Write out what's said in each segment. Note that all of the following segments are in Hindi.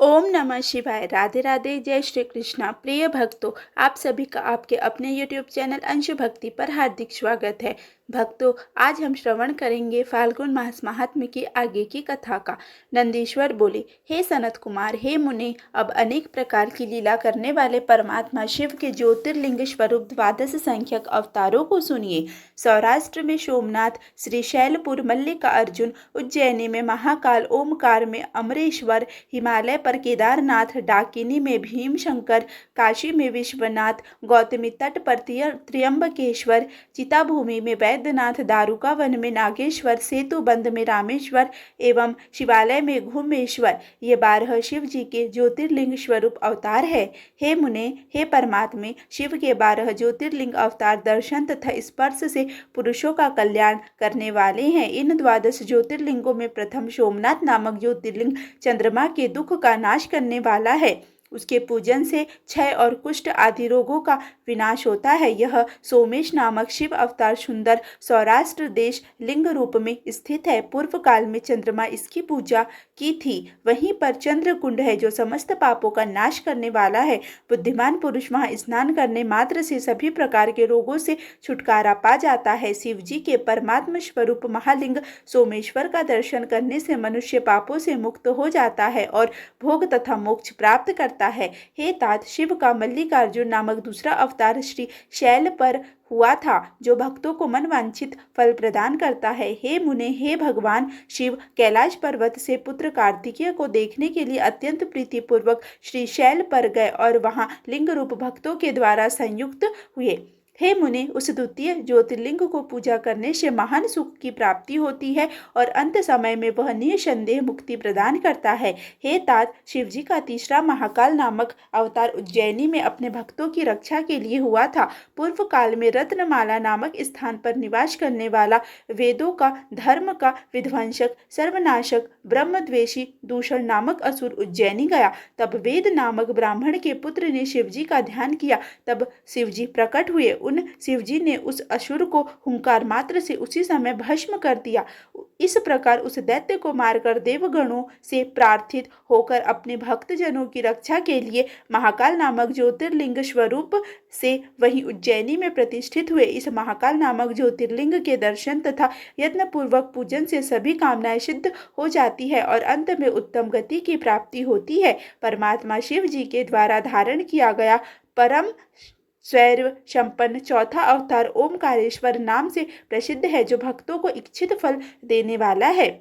ओम नमः शिवाय। राधे राधे। जय श्री कृष्णा। प्रिय भक्तों, आप सभी का आपके अपने यूट्यूब चैनल अंशु भक्ति पर हार्दिक स्वागत है। भक्तों, आज हम श्रवण करेंगे फाल्गुन मास महात्म्य की आगे की कथा का। नंदीश्वर बोले, हे सनत कुमार, हे मुनि, अब अनेक प्रकार की लीला करने वाले परमात्मा शिव के ज्योतिर्लिंग स्वरूप 12 संख्यक अवतारों को सुनिए। सौराष्ट्र में सोमनाथ, श्रीशैलपुर मल्लिकार्जुन, उज्जैनी में महाकाल, ओमकार में अमरेश्वर, हिमालय पर केदारनाथ, डाकिनी में भीमशंकर, काशी में विश्वनाथ, गौतमी तट पर त्र्यंबकेश्वर, चिताभूमि में वैद्यनाथ, दारुका वन में नागेश्वर, सेतुबंध में रामेश्वर एवं शिवालय में घुमेश्वर, ये 12 शिव जी के ज्योतिर्लिंग स्वरूप अवतार है। हे मुने, हे परमात्मे, शिव के 12 ज्योतिर्लिंग अवतार दर्शन तथा स्पर्श से पुरुषों का कल्याण करने वाले हैं। इन 12 ज्योतिर्लिंगों में प्रथम सोमनाथ नामक ज्योतिर्लिंग चंद्रमा के दुख का नाश करने वाला है। उसके पूजन से क्षय और कुष्ठ आदि रोगों का विनाश होता है। यह सोमेश नामक शिव अवतार सुंदर सौराष्ट्र देश लिंग रूप में स्थित है। पूर्व काल में चंद्रमा इसकी पूजा की थी। वहीं पर चंद्र कुंड है जो समस्त पापों का नाश करने वाला है। बुद्धिमान पुरुष वहां स्नान करने मात्र से सभी प्रकार के रोगों से छुटकारा पा जाता है। शिव जी के परमात्म स्वरूप महालिंग सोमेश्वर का दर्शन करने से मनुष्य पापों से मुक्त हो जाता है और भोग तथा मोक्ष प्राप्त करता है। हे तात, शिव का मल्लिकार्जुन नामक दूसरा अवतार श्री शैल पर हुआ था, जो भक्तों को मनवांछित फल प्रदान करता है। हे मुने, हे भगवान शिव कैलाश पर्वत से पुत्र कार्तिकेय को देखने के लिए अत्यंत प्रीतिपूर्वक श्री शैल पर गए और वहां लिंग रूप भक्तों के द्वारा संयुक्त हुए। हे मुने, उस द्वितीय ज्योतिर्लिंग को पूजा करने से महान सुख की प्राप्ति होती है और अंत समय में वह निसंदेह मुक्ति प्रदान करता है। हे तात, शिव जी का तीसरा महाकाल नामक अवतार उज्जैनी में अपने भक्तों की रक्षा के लिए हुआ था। पूर्व काल में रत्नमाला नामक स्थान पर निवास करने वाला वेदों का, धर्म का विध्वंसक, सर्वनाशक, ब्रह्मद्वेषी दूषण नामक असुर उज्जैनी गया। तब वेद नामक ब्राह्मण के पुत्र ने शिव जी का ध्यान किया। तब शिव जी प्रकट हुए। उन शिवजी ने उस असुर को हुंकार मात्र से उसी समय भस्म कर दिया। इस प्रकार उस दैत्य को मारकर देवगणों से प्रार्थित होकर अपने भक्तजनों की रक्षा के लिए महाकाल नामक ज्योतिर्लिंग स्वरूप से वहीं उज्जैनी में प्रतिष्ठित हुए। इस महाकाल नामक ज्योतिर्लिंग के दर्शन तथा यत्न पूर्वक पूजन से सभी कामनाएं सिद्ध हो जाती है और अंत में उत्तम गति की प्राप्ति होती है। परमात्मा शिव जी के द्वारा धारण किया गया परम स्वैर संपन्न चौथा अवतार ओमकारेश्वर नाम से प्रसिद्ध है, जो भक्तों को इच्छित फल देने वाला है।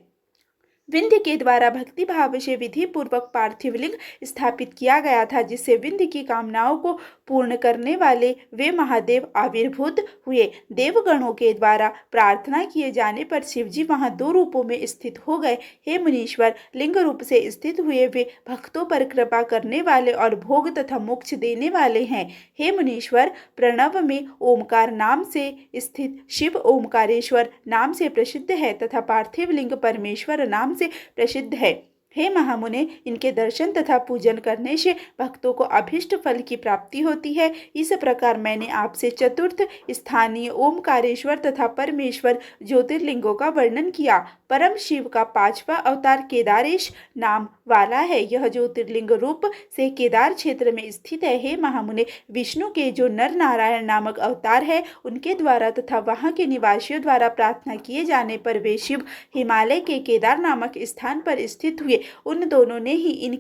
विंध्य के द्वारा भक्ति भाव से विधि पूर्वक पार्थिव लिंग स्थापित किया गया था, जिससे विंध्य की कामनाओं को पूर्ण करने वाले वे महादेव आविर्भूत हुए। देवगणों के द्वारा प्रार्थना किए जाने पर शिवजी वहां 2 रूपों में स्थित हो गए। हे मुनीश्वर, लिंग रूप से स्थित हुए वे भक्तों पर कृपा करने वाले और भोग तथा मोक्ष देने वाले हैं। हे मुनीश्वर, प्रणव में ओमकार नाम से स्थित शिव ओमकारेश्वर नाम से प्रसिद्ध है तथा पार्थिव लिंग परमेश्वर नाम से प्रसिद्ध है। हे महामुने, इनके दर्शन तथा पूजन करने से भक्तों को अभिष्ट फल की प्राप्ति होती है। इस प्रकार मैंने आपसे चतुर्थ स्थानीय ओमकारेश्वर तथा परमेश्वर ज्योतिर्लिंगों का वर्णन किया। परम शिव का 5वां अवतार केदारेश नाम वाला है। यह ज्योतिर्लिंग रूप से केदार क्षेत्र में स्थित है। हे महामुने, विष्णु के जो नर नारायण नामक अवतार है, उनके द्वारा तथा वहां के निवासियों द्वारा प्रार्थना किए जाने पर वे शिव हिमालय के केदार नामक स्थान पर स्थित हुए। उन दोनों ने ही इन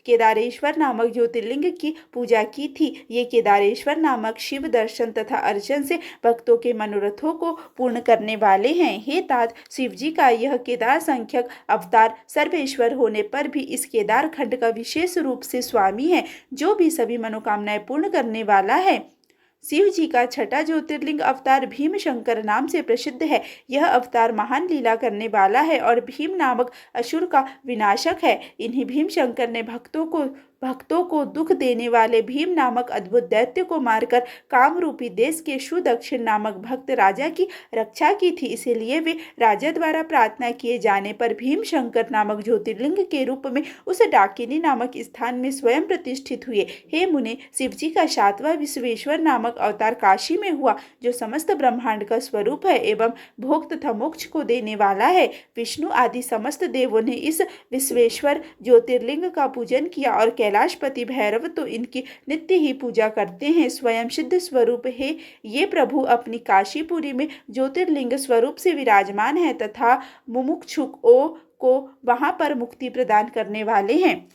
केदारेश्वर नामक ज्योतिर्लिंग की पूजा की थी। ये केदारेश्वर नामक शिव दर्शन तथा अर्चन से भक्तों के मनोरथों को पूर्ण करने वाले हैं। हे तात, शिव जी का यह केदार संख्यक अवतार सर्वेश्वर होने पर भी इस केदार खंड का विशेष रूप से स्वामी है, जो भी सभी मनोकामनाएं पूर्ण करने वाला है। शिव जी का छठा ज्योतिर्लिंग अवतार भीमशंकर नाम से प्रसिद्ध है। यह अवतार महान लीला करने वाला है और भीम नामक असुर का विनाशक है। इन्हीं भीमशंकर ने भक्तों को भक्तों को दुख देने वाले भीम नामक अद्भुत दैत्य को मारकर कामरूपी देश के सुदक्षिण नामक भक्त राजा की रक्षा की थी। इसीलिए वे राजा द्वारा प्रार्थना किए जाने पर भीम शंकर नामक ज्योतिर्लिंग के रूप में उस डाकिनी नामक स्थान में स्वयं प्रतिष्ठित हुए। हे मुने, शिवजी का 7वां विश्वेश्वर नामक अवतार काशी में हुआ, जो समस्त ब्रह्मांड का स्वरूप है एवं भोग तथा मोक्ष को देने वाला है। विष्णु आदि समस्त देवों ने इस विश्वेश्वर ज्योतिर्लिंग का पूजन किया और कैलाशपति भैरव तो इनकी नित्य ही पूजा करते हैं। स्वयं सिद्ध स्वरूप है ये प्रभु अपनी काशीपुरी में ज्योतिर्लिंग स्वरूप से विराजमान है तथा मुमुक्षुओं को वहां पर मुक्ति प्रदान करने वाले हैं।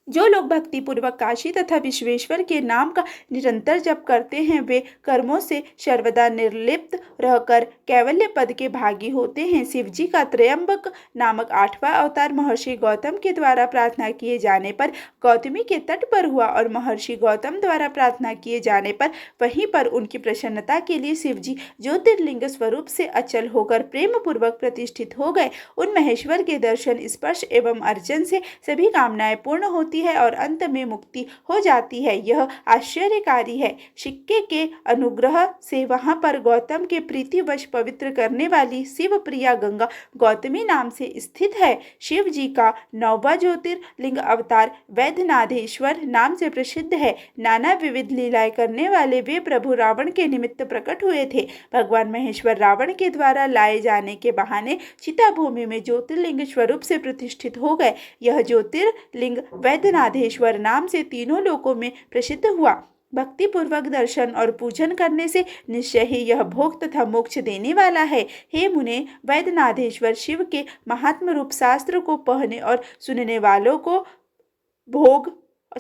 जो लोग भक्ति पूर्वक काशी तथा विश्वेश्वर के नाम का निरंतर जप करते हैं, वे कर्मों से सर्वदा निर्लिप्त रहकर कैवल्य पद के भागी होते हैं। शिव जी का त्रयंबक नामक 8वां अवतार महर्षि गौतम के द्वारा प्रार्थना किए जाने पर गौतमी के तट पर हुआ और महर्षि गौतम द्वारा प्रार्थना किए जाने पर वहीं पर उनकी प्रसन्नता के लिए शिव जी ज्योतिर्लिंग स्वरूप से अचल होकर प्रेम पूर्वक प्रतिष्ठित हो गए। उन महेश्वर के दर्शन, स्पर्श एवं अर्चन से सभी कामनाएं पूर्ण होती है और अंत में मुक्ति हो जाती है। यह आश्चर्यकारी है। सिक्के के अनुग्रह से वहां पर गौतम के प्रीतिवश पवित्र करने वाली शिव प्रिया गंगा गौतमी नाम से स्थित है। शिव जी का 9वां ज्योतिर्लिंग अवतार वैद्यनाथेश्वर नाम से प्रसिद्ध है। नाना विविध लीलाएं करने वाले वे प्रभु रावण के निमित्त प्रकट हुए थे। भगवान महेश्वर रावण के द्वारा लाए जाने के बहाने चिता भूमि में ज्योतिर्लिंग स्वरूप से प्रतिष्ठित हो गए। यह ज्योतिर्लिंग वैद्यनाथेश्वर नाम से तीनों लोकों में प्रसिद्ध हुआ। भक्ति पूर्वक दर्शन और पूजन करने से निश्चय ही यह भोग तथा मोक्ष देने वाला है। हे मुने, वैद्यनाथेश्वर शिव के महात्म रूप शास्त्र को पढ़ने और सुनने वालों को भोग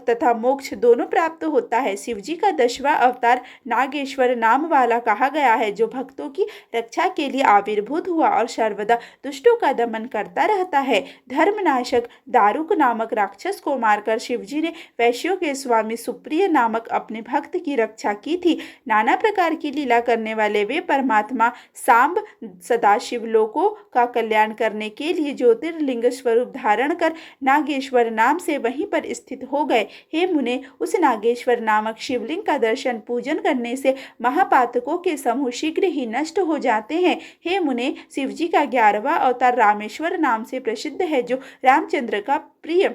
तथा मोक्ष दोनों प्राप्त होता है। शिवजी का 10वां अवतार नागेश्वर नाम वाला कहा गया है, जो भक्तों की रक्षा के लिए आविर्भूत हुआ और सर्वदा दुष्टों का दमन करता रहता है। धर्मनाशक दारुक नामक राक्षस को मारकर शिवजी ने वैश्यों के स्वामी सुप्रिय नामक अपने भक्त की रक्षा की थी। नाना प्रकार की लीला करने वाले वे परमात्मा सांब सदाशिव लोकों का कल्याण करने के लिए ज्योतिर्लिंग स्वरूप धारण कर नागेश्वर नाम से वहीं पर स्थित हो गए। हे मुने, उस नागेश्वर नामक शिवलिंग का दर्शन पूजन करने से महापातकों के समूह शीघ्र ही नष्ट हो जाते हैं। हे मुने, शिवजी का 11वां अवतार रामेश्वर नाम से प्रसिद्ध है, जो रामचंद्र का प्रिय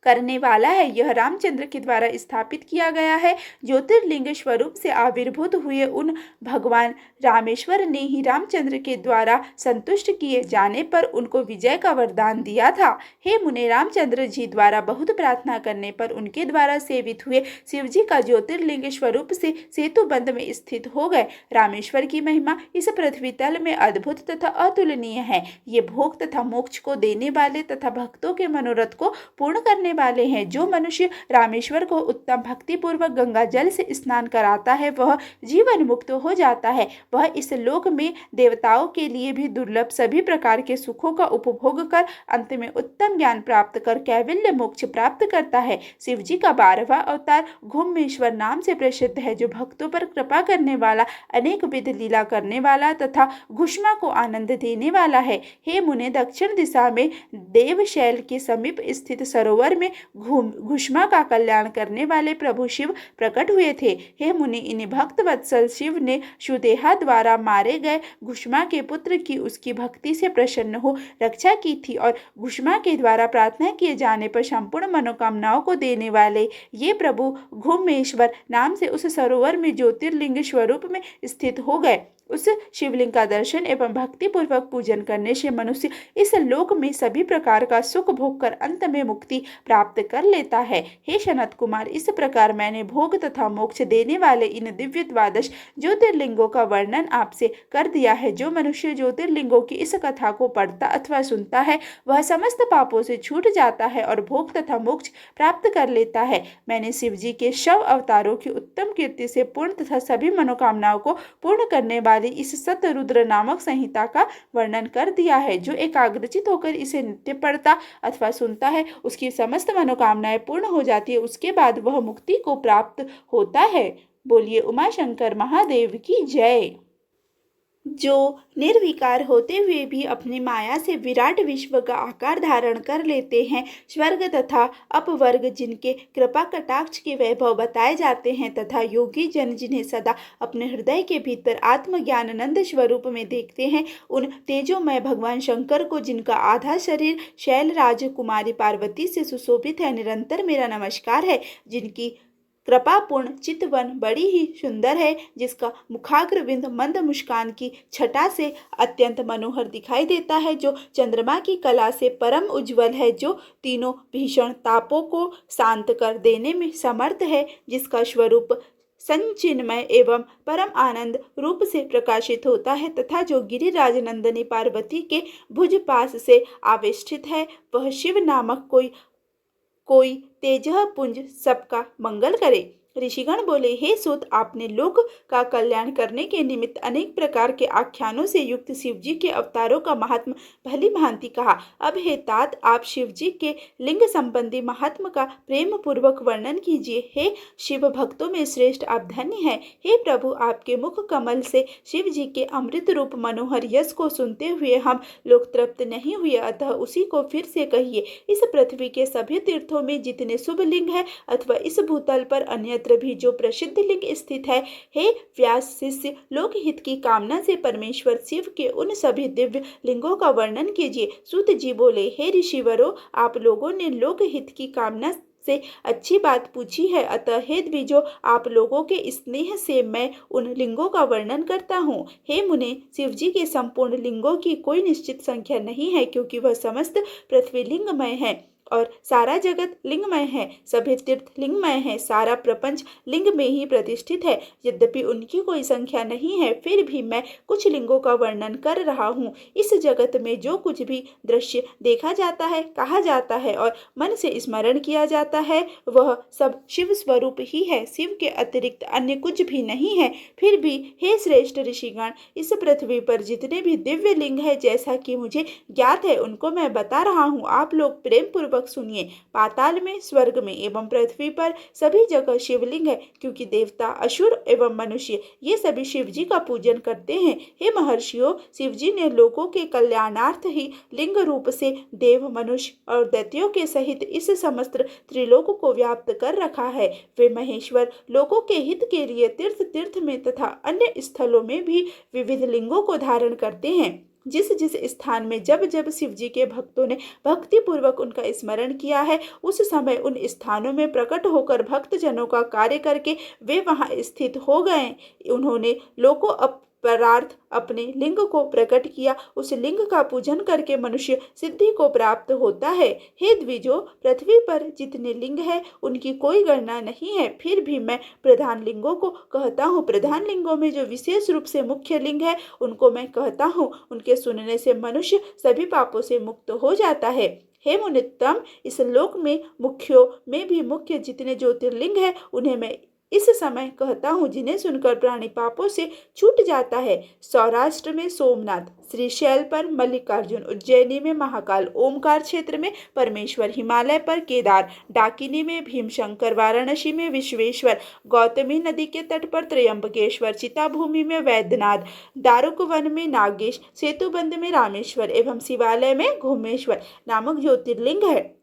करने वाला है। यह रामचंद्र के द्वारा स्थापित किया गया है। ज्योतिर्लिंग स्वरूप से आविर्भूत हुए उन भगवान रामेश्वर ने ही रामचंद्र के द्वारा संतुष्ट किए जाने पर उनको विजय का वरदान दिया था। हे मुने, रामचंद्र जी द्वारा बहुत प्रार्थना करने पर उनके द्वारा सेवित हुए शिवजी का ज्योतिर्लिंग स्वरूप से सेतु बंध में स्थित हो गए। रामेश्वर की महिमा इस पृथ्वी तल में अद्भुत तथा अतुलनीय है। ये भोग तथा मोक्ष को देने वाले तथा भक्तों के मनोरथ को पूर्ण करने वाले हैं। जो मनुष्य रामेश्वर को उत्तम भक्ति पूर्वक गंगा जल से स्नान कराता है, वह जीवन मुक्त हो जाता है। वह इस लोक में देवताओं के लिए भी दुर्लभ सभी प्रकार के सुखों का उपभोग कर अंत में उत्तम ज्ञान प्राप्त कर कैवल्य मोक्ष प्राप्त करता है। शिव जी का 12वां अवतार घुमेश्वर नाम से प्रसिद्ध है, जो भक्तों पर कृपा करने वाला, अनेक विध लीला करने वाला तथा घुष्मा को आनंद देने वाला है। हे मुने, दक्षिण दिशा में देवशैल के समीप स्थित सरोवर में घुष्मा का कल्याण करने वाले प्रभु शिव प्रकट हुए थे। हे मुनि, इन भक्त वत्सल शिव ने सुदेहा द्वारा मारे गए घुष्मा के पुत्र की उसकी भक्ति से प्रसन्न हो रक्षा की थी और घुष्मा के द्वारा प्रार्थना किए जाने पर संपूर्ण मनोकामनाओं को देने वाले ये प्रभु घुमेश्वर नाम से उस सरोवर में ज्योतिर्लिंग स्वरूप में स्थित हो गए। उस शिवलिंग का दर्शन एवं भक्ति पूर्वक पूजन करने से मनुष्य इस लोक में सभी प्रकार का सुख भोग कर अंत में मुक्ति प्राप्त कर लेता है। हे सनत कुमार, इस प्रकार मैंने भोग तथा मोक्ष देने वाले इन दिव्य द्वादश ज्योतिर्लिंगों का वर्णन आपसे कर दिया है। जो मनुष्य ज्योतिर्लिंगों की इस कथा को पढ़ता अथवा सुनता है, वह समस्त पापों से छूट जाता है और भोग तथा मोक्ष प्राप्त कर लेता है। मैंने शिव जी के 100 अवतारों की उत्तम कीर्ति से पूर्ण तथा सभी मनोकामनाओं को पूर्ण करने वाली इस सतरुद्र नामक संहिता का वर्णन कर दिया है। जो एकाग्रचित होकर इसे नित्य पढ़ता अथवा सुनता है, उसकी समस्त मनोकामनाएं पूर्ण हो जाती है। उसके बाद वह मुक्ति को प्राप्त होता है। बोलिए उमा शंकर महादेव की जय। जो निर्विकार होते हुए भी अपनी माया से विराट विश्व का आकार धारण कर लेते हैं। स्वर्ग तथा अपवर्ग जिनके कृपा कटाक्ष के वैभव बताए जाते हैं तथा योगी जन जिन्हें सदा अपने हृदय के भीतर आत्मज्ञानानंद स्वरूप में देखते हैं, उन तेजोमय भगवान शंकर को जिनका आधा शरीर शैल राजकुमारी पार्वती से सुशोभित है, निरंतर मेरा नमस्कार है। जिनकी कृपापूर्ण चितवन बड़ी ही सुंदर है, जिसका मुखाग्रविंद मंद मुस्कान की छटा से अत्यंत मनोहर दिखाई देता है, जो चंद्रमा की कला से परम उज्ज्वल है, जो तीनों भीषण तापों को शांत कर देने में समर्थ है, जिसका स्वरूप संचिन्मय एवं परम आनंद रूप से प्रकाशित होता है तथा जो गिरिराज नंदिनी पार्वती के भुज पास से आविष्ठित है, वह शिव नामक कोई तेजः पुंज सबका मंगल करे। ऋषिगण बोले, हे सूत, आपने लोक का कल्याण करने के निमित्त अनेक प्रकार के आख्यानों से युक्त शिवजी के अवतारों का महात्म भली भांति कहा। अब हे तात, आप शिवजी के लिंग संबंधी महात्म का प्रेम पूर्वक वर्णन कीजिए। हे शिव भक्तों में श्रेष्ठ, आप धन्य हैं। हे प्रभु, आपके मुख कमल से शिव जी के अमृत रूप मनोहर यश को सुनते हुए हम लोग तृप्त नहीं हुए, अतः उसी को फिर से कहिए। इस पृथ्वी के सभी तीर्थों में जितने शुभ लिंग है अथवा इस भूतल पर अन्यत्र भी जो प्रसिद्ध लिंग स्थित है, हे व्यास शिष्य, लोकहित की कामना से परमेश्वर शिव के उन सभी दिव्य लिंगों का वर्णन कीजिए। सूत जी बोले, हे ऋषिवरों, आप लोगों ने लोकहित की कामना से अच्छी बात पूछी है, अतः हे द्विजो, आप लोगों के स्नेह से मैं उन लिंगों का वर्णन करता हूँ। हे मुने, शिवजी के संपूर्ण लिंगों की कोई निश्चित संख्या नहीं है, क्योंकि वह समस्त पृथ्वी लिंगमय है और सारा जगत लिंगमय है, सभी तीर्थ लिंगमय है, सारा प्रपंच लिंग में ही प्रतिष्ठित है। यद्यपि उनकी कोई संख्या नहीं है, फिर भी मैं कुछ लिंगों का वर्णन कर रहा हूँ। इस जगत में जो कुछ भी दृश्य देखा जाता है, कहा जाता है और मन से स्मरण किया जाता है, वह सब शिव स्वरूप ही है, शिव के अतिरिक्त अन्य कुछ भी नहीं है। फिर भी हे श्रेष्ठ ऋषिगण, इस पृथ्वी पर जितने भी दिव्य लिंग है, जैसा कि मुझे ज्ञात है, उनको मैं बता रहा हूँ। आप लोग प्रेम पूर्वक सुनिए। पाताल में, स्वर्ग में एवं पृथ्वी पर सभी जगह शिवलिंग है, क्योंकि देवता, असुर एवं मनुष्य ये सभी शिव जी का पूजन करते हैं। हे महर्षियों, शिव जी ने लोगों के कल्याणार्थ ही लिंग रूप से देव, मनुष्य और दैत्यों के सहित इस समस्त त्रिलोक को व्याप्त कर रखा है। वे महेश्वर लोगों के हित के लिए तीर्थ तीर्थ में तथा अन्य स्थलों में भी विविध लिंगों को धारण करते हैं। जिस जिस स्थान में जब जब शिव जी के भक्तों ने भक्ति पूर्वक उनका स्मरण किया है, उस समय उन स्थानों में प्रकट होकर भक्तजनों का कार्य करके वे वहां स्थित हो गए। उन्होंने लोको परार्थ अपने लिंग को प्रकट किया। उस लिंग का पूजन करके मनुष्य सिद्धि को प्राप्त होता है। हे द्विजो, पृथ्वी पर जितने लिंग है उनकी कोई गणना नहीं है, फिर भी मैं प्रधान लिंगों को कहता हूँ। प्रधान लिंगों में जो विशेष रूप से मुख्य लिंग है उनको मैं कहता हूँ। उनके सुनने से मनुष्य सभी पापों से मुक्त हो जाता है। हे मुनित्तम, इस लोक में मुख्यों में भी मुख्य जितने ज्योतिर्लिंग है उन्हें मैं इस समय कहता हूँ, जिन्हें सुनकर प्राणी पापों से छूट जाता है। सौराष्ट्र में सोमनाथ, श्रीशैल पर मल्लिकार्जुन, उज्जैनी में महाकाल, ओमकार क्षेत्र में परमेश्वर, हिमालय पर केदार, डाकिनी में भीमशंकर, वाराणसी में विश्वेश्वर, गौतमी नदी के तट पर त्र्यंबकेश्वर, चिताभूमि में वैद्यनाथ, दारुकवन में नागेश, सेतुबंध में रामेश्वर एवं शिवालय में घुमेश्वर नामक ज्योतिर्लिंग है।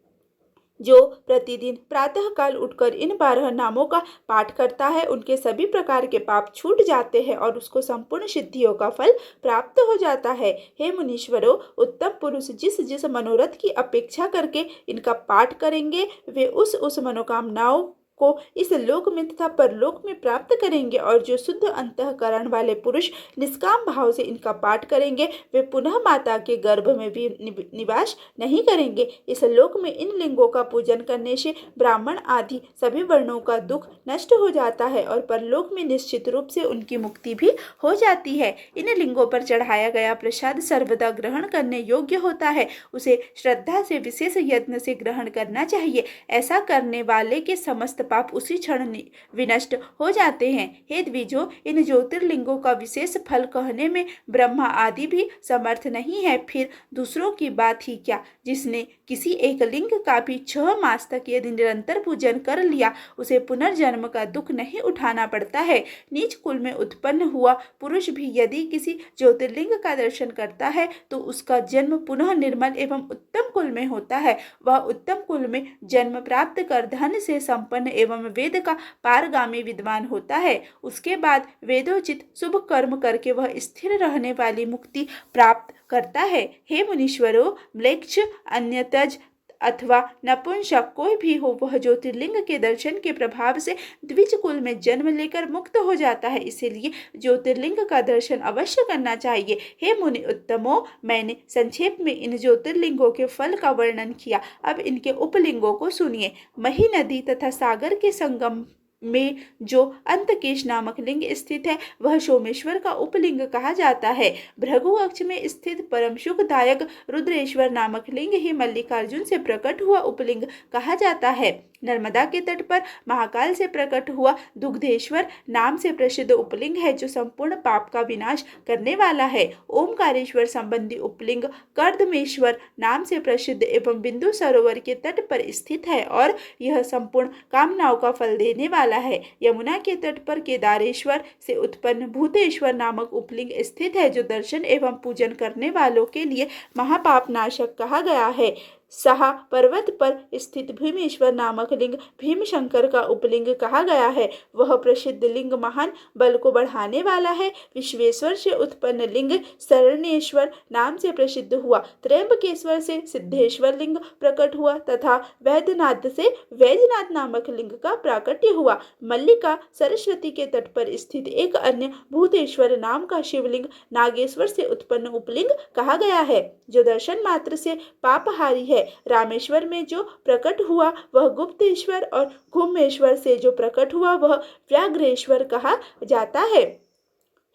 जो प्रतिदिन प्रातः काल उठकर इन 12 नामों का पाठ करता है, उनके सभी प्रकार के पाप छूट जाते हैं और उसको संपूर्ण सिद्धियों का फल प्राप्त हो जाता है। हे मुनीश्वरों, उत्तम पुरुष जिस जिस मनोरथ की अपेक्षा करके इनका पाठ करेंगे, वे उस मनोकामनाओं को इस लोक में तथा परलोक में प्राप्त करेंगे, और जो शुद्ध अंतःकरण वाले पुरुष निष्काम भाव से इनका पाठ करेंगे, वे पुनः माता के गर्भ में भी निवास नहीं करेंगे। इस लोक में इन लिंगों का पूजन करने से ब्राह्मण आदि सभी वर्णों का दुख नष्ट हो जाता है और परलोक में निश्चित रूप से उनकी मुक्ति भी हो जाती है। इन लिंगों पर चढ़ाया गया प्रसाद सर्वदा ग्रहण करने योग्य होता है, उसे श्रद्धा से विशेष यत्न से ग्रहण करना चाहिए। ऐसा करने वाले के समस्त पाप उसी क्षण विनष्ट हो जाते हैं। हे द्विजो, इन ज्योतिर्लिंगों का विशेष फल कहने में ब्रह्मा आदि भी समर्थ नहीं है, फिर दूसरों की बात ही क्या। जिसने किसी एक लिंग का भी 6 मास तक यदि निरंतर पूजन कर लिया, उसे पुनर्जन्म का दुख नहीं उठाना पड़ता है। नीच कुल में उत्पन्न हुआ पुरुष भी यदि किसी ज्योतिर्लिंग का दर्शन करता है तो उसका जन्म पुनः निर्मल एवं उत्तम कुल में होता है। वह उत्तम कुल में जन्म प्राप्त कर धन से संपन्न एवं वेद का पारगामी विद्वान होता है। उसके बाद वेदोचित शुभ कर्म करके वह स्थिर रहने वाली मुक्ति प्राप्त करता है। हे मुनीश्वरों, म्लेच्छ, अन्यतज अथवा नपुंसक कोई भी हो, वह ज्योतिर्लिंग के दर्शन के प्रभाव से द्विज कुल में जन्म लेकर मुक्त हो जाता है। इसीलिए ज्योतिर्लिंग का दर्शन अवश्य करना चाहिए। हे मुनि उत्तमो, मैंने संक्षेप में इन ज्योतिर्लिंगों के फल का वर्णन किया। अब इनके उपलिंगों को सुनिए। मही नदी तथा सागर के संगम में जो अंतकेश नामक लिंग स्थित है, वह सोमेश्वर का उपलिंग कहा जाता है। भृगु अक्ष में स्थित परम सुखदायक रुद्रेश्वर नामक लिंग ही मल्लिकार्जुन से प्रकट हुआ उपलिंग कहा जाता है। नर्मदा के तट पर महाकाल से प्रकट हुआ दुग्धेश्वर नाम से प्रसिद्ध उपलिंग है, जो संपूर्ण पाप का विनाश करने वाला है। ओमकारेश्वर संबंधी उपलिंग कर्दमेश्वर नाम से प्रसिद्ध एवं बिंदु सरोवर के तट पर स्थित है और यह संपूर्ण कामनाओं का फल देने वाला है। यमुना के तट पर केदारेश्वर से उत्पन्न भूतेश्वर नामक उपलिंग स्थित है, जो दर्शन एवं पूजन करने वालों के लिए महापाप नाशक कहा गया है। सहा पर्वत पर स्थित भीमेश्वर नामक लिंग भीमशंकर का उपलिंग कहा गया है। वह प्रसिद्ध लिंग महान बल को बढ़ाने वाला है। विश्वेश्वर से उत्पन्न लिंग शरणेश्वर नाम से प्रसिद्ध हुआ। त्र्यंबकेश्वर से सिद्धेश्वर लिंग प्रकट हुआ तथा वैद्यनाथ से वैजनाथ नामक लिंग का प्राकट्य हुआ। मल्लिका सरस्वती के तट पर स्थित एक अन्य भूतेश्वर नाम का शिवलिंग नागेश्वर से उत्पन्न उपलिंग कहा गया है, जो दर्शन मात्र से पापहारी है। रामेश्वर में जो प्रकट हुआ वह गुप्तेश्वर और घुमेश्वर से जो प्रकट हुआ वह व्याघ्रेश्वर कहा जाता है।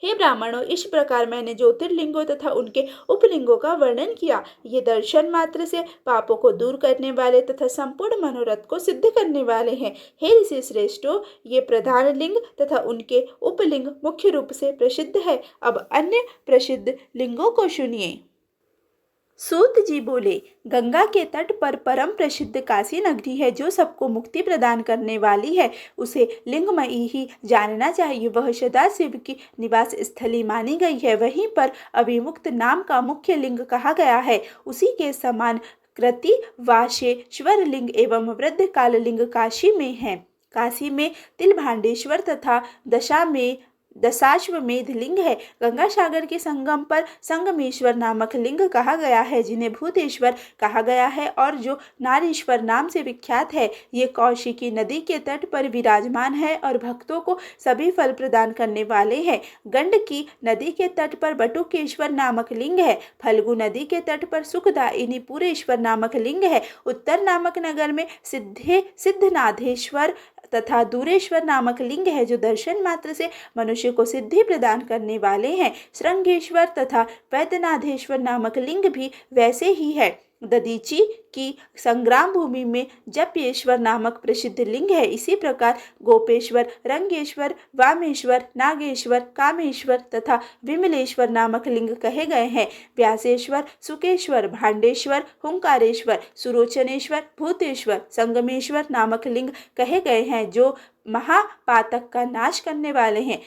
हे ब्राह्मणों, इस प्रकार मैंने ज्योतिर्लिंगों तथा उनके उपलिंगों का वर्णन किया। ये दर्शन मात्र से पापों को दूर करने वाले तथा संपूर्ण मनोरथ को सिद्ध करने वाले हैं। हे ऋषि श्रेष्ठों, ये प्रधान लिंग तथा उनके उपलिंग मुख्य रूप से प्रसिद्ध है। अब अन्य प्रसिद्ध लिंगों को सुनिए। सूत जी बोले, गंगा के तट पर परम प्रसिद्ध काशी नगरी है, जो सबको मुक्ति प्रदान करने वाली है। उसे लिंगमयी ही जानना चाहिए। वह सदाशिव की निवास स्थली मानी गई है। वहीं पर अभिमुक्त नाम का मुख्य लिंग कहा गया है। उसी के समान कृतिवासेश्वर लिंग एवं वृद्धकाल लिंग काशी में है। काशी में तिलभांडेश्वर तथा दशाश्वमेध लिंग है। गंगा सागर के संगम पर संगमेश्वर नामक लिंग कहा गया है, जिन्हें भूतेश्वर कहा गया है और जो नारीश्वर नाम से विख्यात है। ये कौशिकी नदी के तट पर विराजमान है और भक्तों को सभी फल प्रदान करने वाले हैं। गंडकी नदी के तट पर बटुकेश्वर नामक लिंग है। फल्गु नदी के तट पर सुखदायिनी पुरेश्वर नामक लिंग है। उत्तर नामक नगर में सिद्धनाथेश्वर तथा दूरेश्वर नामक लिंग है, जो दर्शन मात्र से मनुष्य को सिद्धि प्रदान करने वाले हैं। श्रृंगेश्वर तथा वैद्यनाथेश्वर नामक लिंग भी वैसे ही है। दधीची की संग्राम भूमि में जपेश्वर नामक प्रसिद्ध लिंग है। इसी प्रकार गोपेश्वर, रंगेश्वर, वामेश्वर, नागेश्वर, कामेश्वर तथा विमलेश्वर नामक लिंग कहे गए हैं। व्यासेश्वर, सुकेश्वर, भांडेश्वर, हुंकारेश्वर, सुरोचनेश्वर, भूतेश्वर, संगमेश्वर नामक लिंग कहे गए हैं, जो महापातक का नाश करने वाले हैं।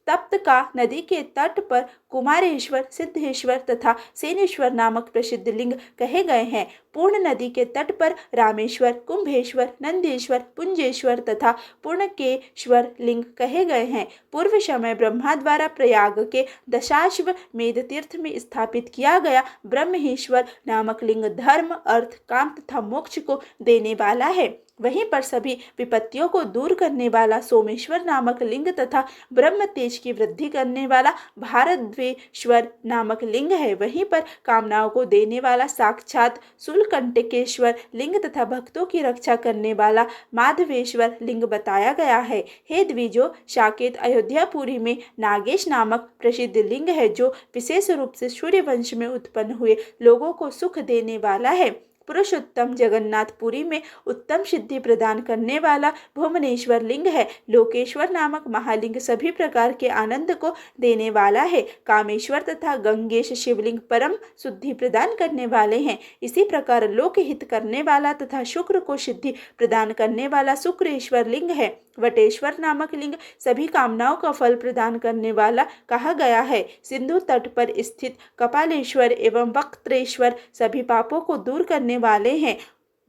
तप्तका नदी के तट पर कुमारेश्वर, सिद्धेश्वर तथा सेनेश्वर नामक प्रसिद्ध लिंग कहे गए हैं। पूर्ण नदी के तट पर रामेश्वर, कुंभेश्वर, नंदेश्वर, पुंजेश्वर तथा पूर्णकेश्वर लिंग कहे गए हैं। पूर्व समय ब्रह्मा द्वारा प्रयाग के दशाश्वमेध तीर्थ में स्थापित किया गया ब्रह्मेश्वर नामक लिंग धर्म, अर्थ, काम तथा मोक्ष को देने वाला है। वहीं पर सभी विपत्तियों को दूर करने वाला सोमेश्वर नामक लिंग तथा ब्रह्म तेज की वृद्धि करने वाला भारद्वेश्वर नामक लिंग है। वहीं पर कामनाओं को देने वाला साक्षात शूलकंटकेश्वर लिंग तथा भक्तों की रक्षा करने वाला माधवेश्वर लिंग बताया गया है। हे द्विजो, साकेत अयोध्यापुरी में नागेश नामक प्रसिद्ध लिंग है, जो विशेष रूप से सूर्यवंश में उत्पन्न हुए लोगों को सुख देने वाला है। पुरुषोत्तम जगन्नाथपुरी में उत्तम सिद्धि प्रदान करने वाला भुवनेश्वर लिंग है। लोकेश्वर नामक महालिंग सभी प्रकार के आनंद को देने वाला है। कामेश्वर तथा गंगेश शिवलिंग परम शुद्धि प्रदान करने वाले हैं। इसी प्रकार लोकहित करने वाला तथा शुक्र को सिद्धि प्रदान करने वाला शुक्रेश्वर लिंग है। वटेश्वर नामक लिंग सभी कामनाओं का फल प्रदान करने वाला कहा गया है। सिंधु तट पर स्थित कपालेश्वर एवं वक्त्रेश्वर सभी पापों को दूर करने वाले हैं।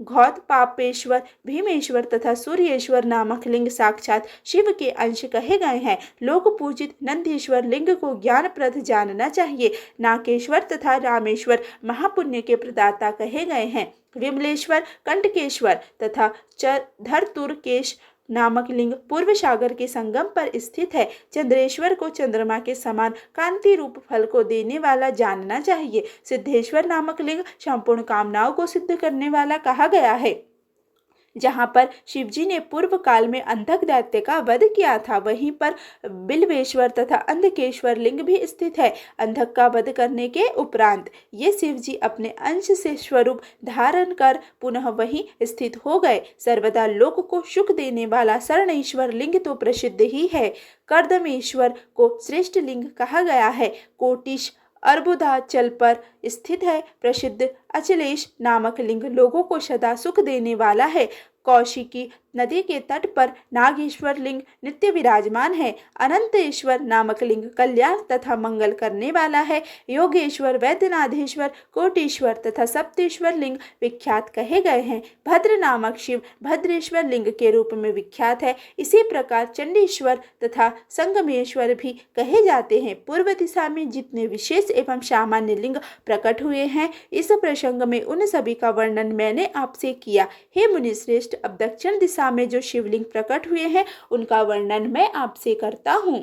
घौत पापेश्वर भीमेश्वर तथा सूर्येश्वर नामक लिंग साक्षात शिव के अंश कहे गए हैं। लोक पूजित नंदीश्वर लिंग को ज्ञानप्रद जानना चाहिए। नाकेश्वर तथा रामेश्वर महापुण्य के प्रदाता कहे गए हैं। विमलेश्वर कंटकेश्वर तथा धरतुरकेश नामक लिंग पूर्व सागर के संगम पर स्थित है। चंद्रेश्वर को चंद्रमा के समान कांति रूप फल को देने वाला जानना चाहिए। सिद्धेश्वर नामक लिंग संपूर्ण कामनाओं को सिद्ध करने वाला कहा गया है। जहाँ पर शिवजी ने पूर्व काल में अंधक दैत्य का वध किया था, वहीं पर बिल्वेश्वर तथा अंधकेश्वर लिंग भी स्थित है। अंधक का वध करने के उपरांत ये शिवजी अपने अंश से स्वरूप धारण कर पुनः वहीं स्थित हो गए। सर्वदा लोक को सुख देने वाला शरणेश्वर लिंग तो प्रसिद्ध ही है। कर्दमेश्वर को श्रेष्ठ लिंग कहा गया है। कोटिश अर्बुदाचल पर स्थित है। प्रसिद्ध अचलेश नामक लिंग लोगों को सदा सुख देने वाला है। कौशिकी नदी के तट पर नागेश्वर लिंग नित्य विराजमान है। अनंतेश्वर नामक लिंग कल्याण तथा मंगल करने वाला है। योगेश्वर वैद्यनाथेश्वर कोटीश्वर तथा सप्तेश्वर लिंग विख्यात कहे गए हैं। भद्र नामक शिव भद्रेश्वर लिंग के रूप में विख्यात है। इसी प्रकार चंडीश्वर तथा संगमेश्वर भी कहे जाते हैं। पूर्व दिशा में जितने विशेष एवं सामान्य लिंग प्रकट हुए हैं, इस प्रसंग में उन सभी का वर्णन मैंने आपसे किया। हे मुनिश्रेष्ठ, अब दक्षिण दिशा में जो शिवलिंग प्रकट हुए हैं उनका वर्णन मैं आपसे करता हूँ।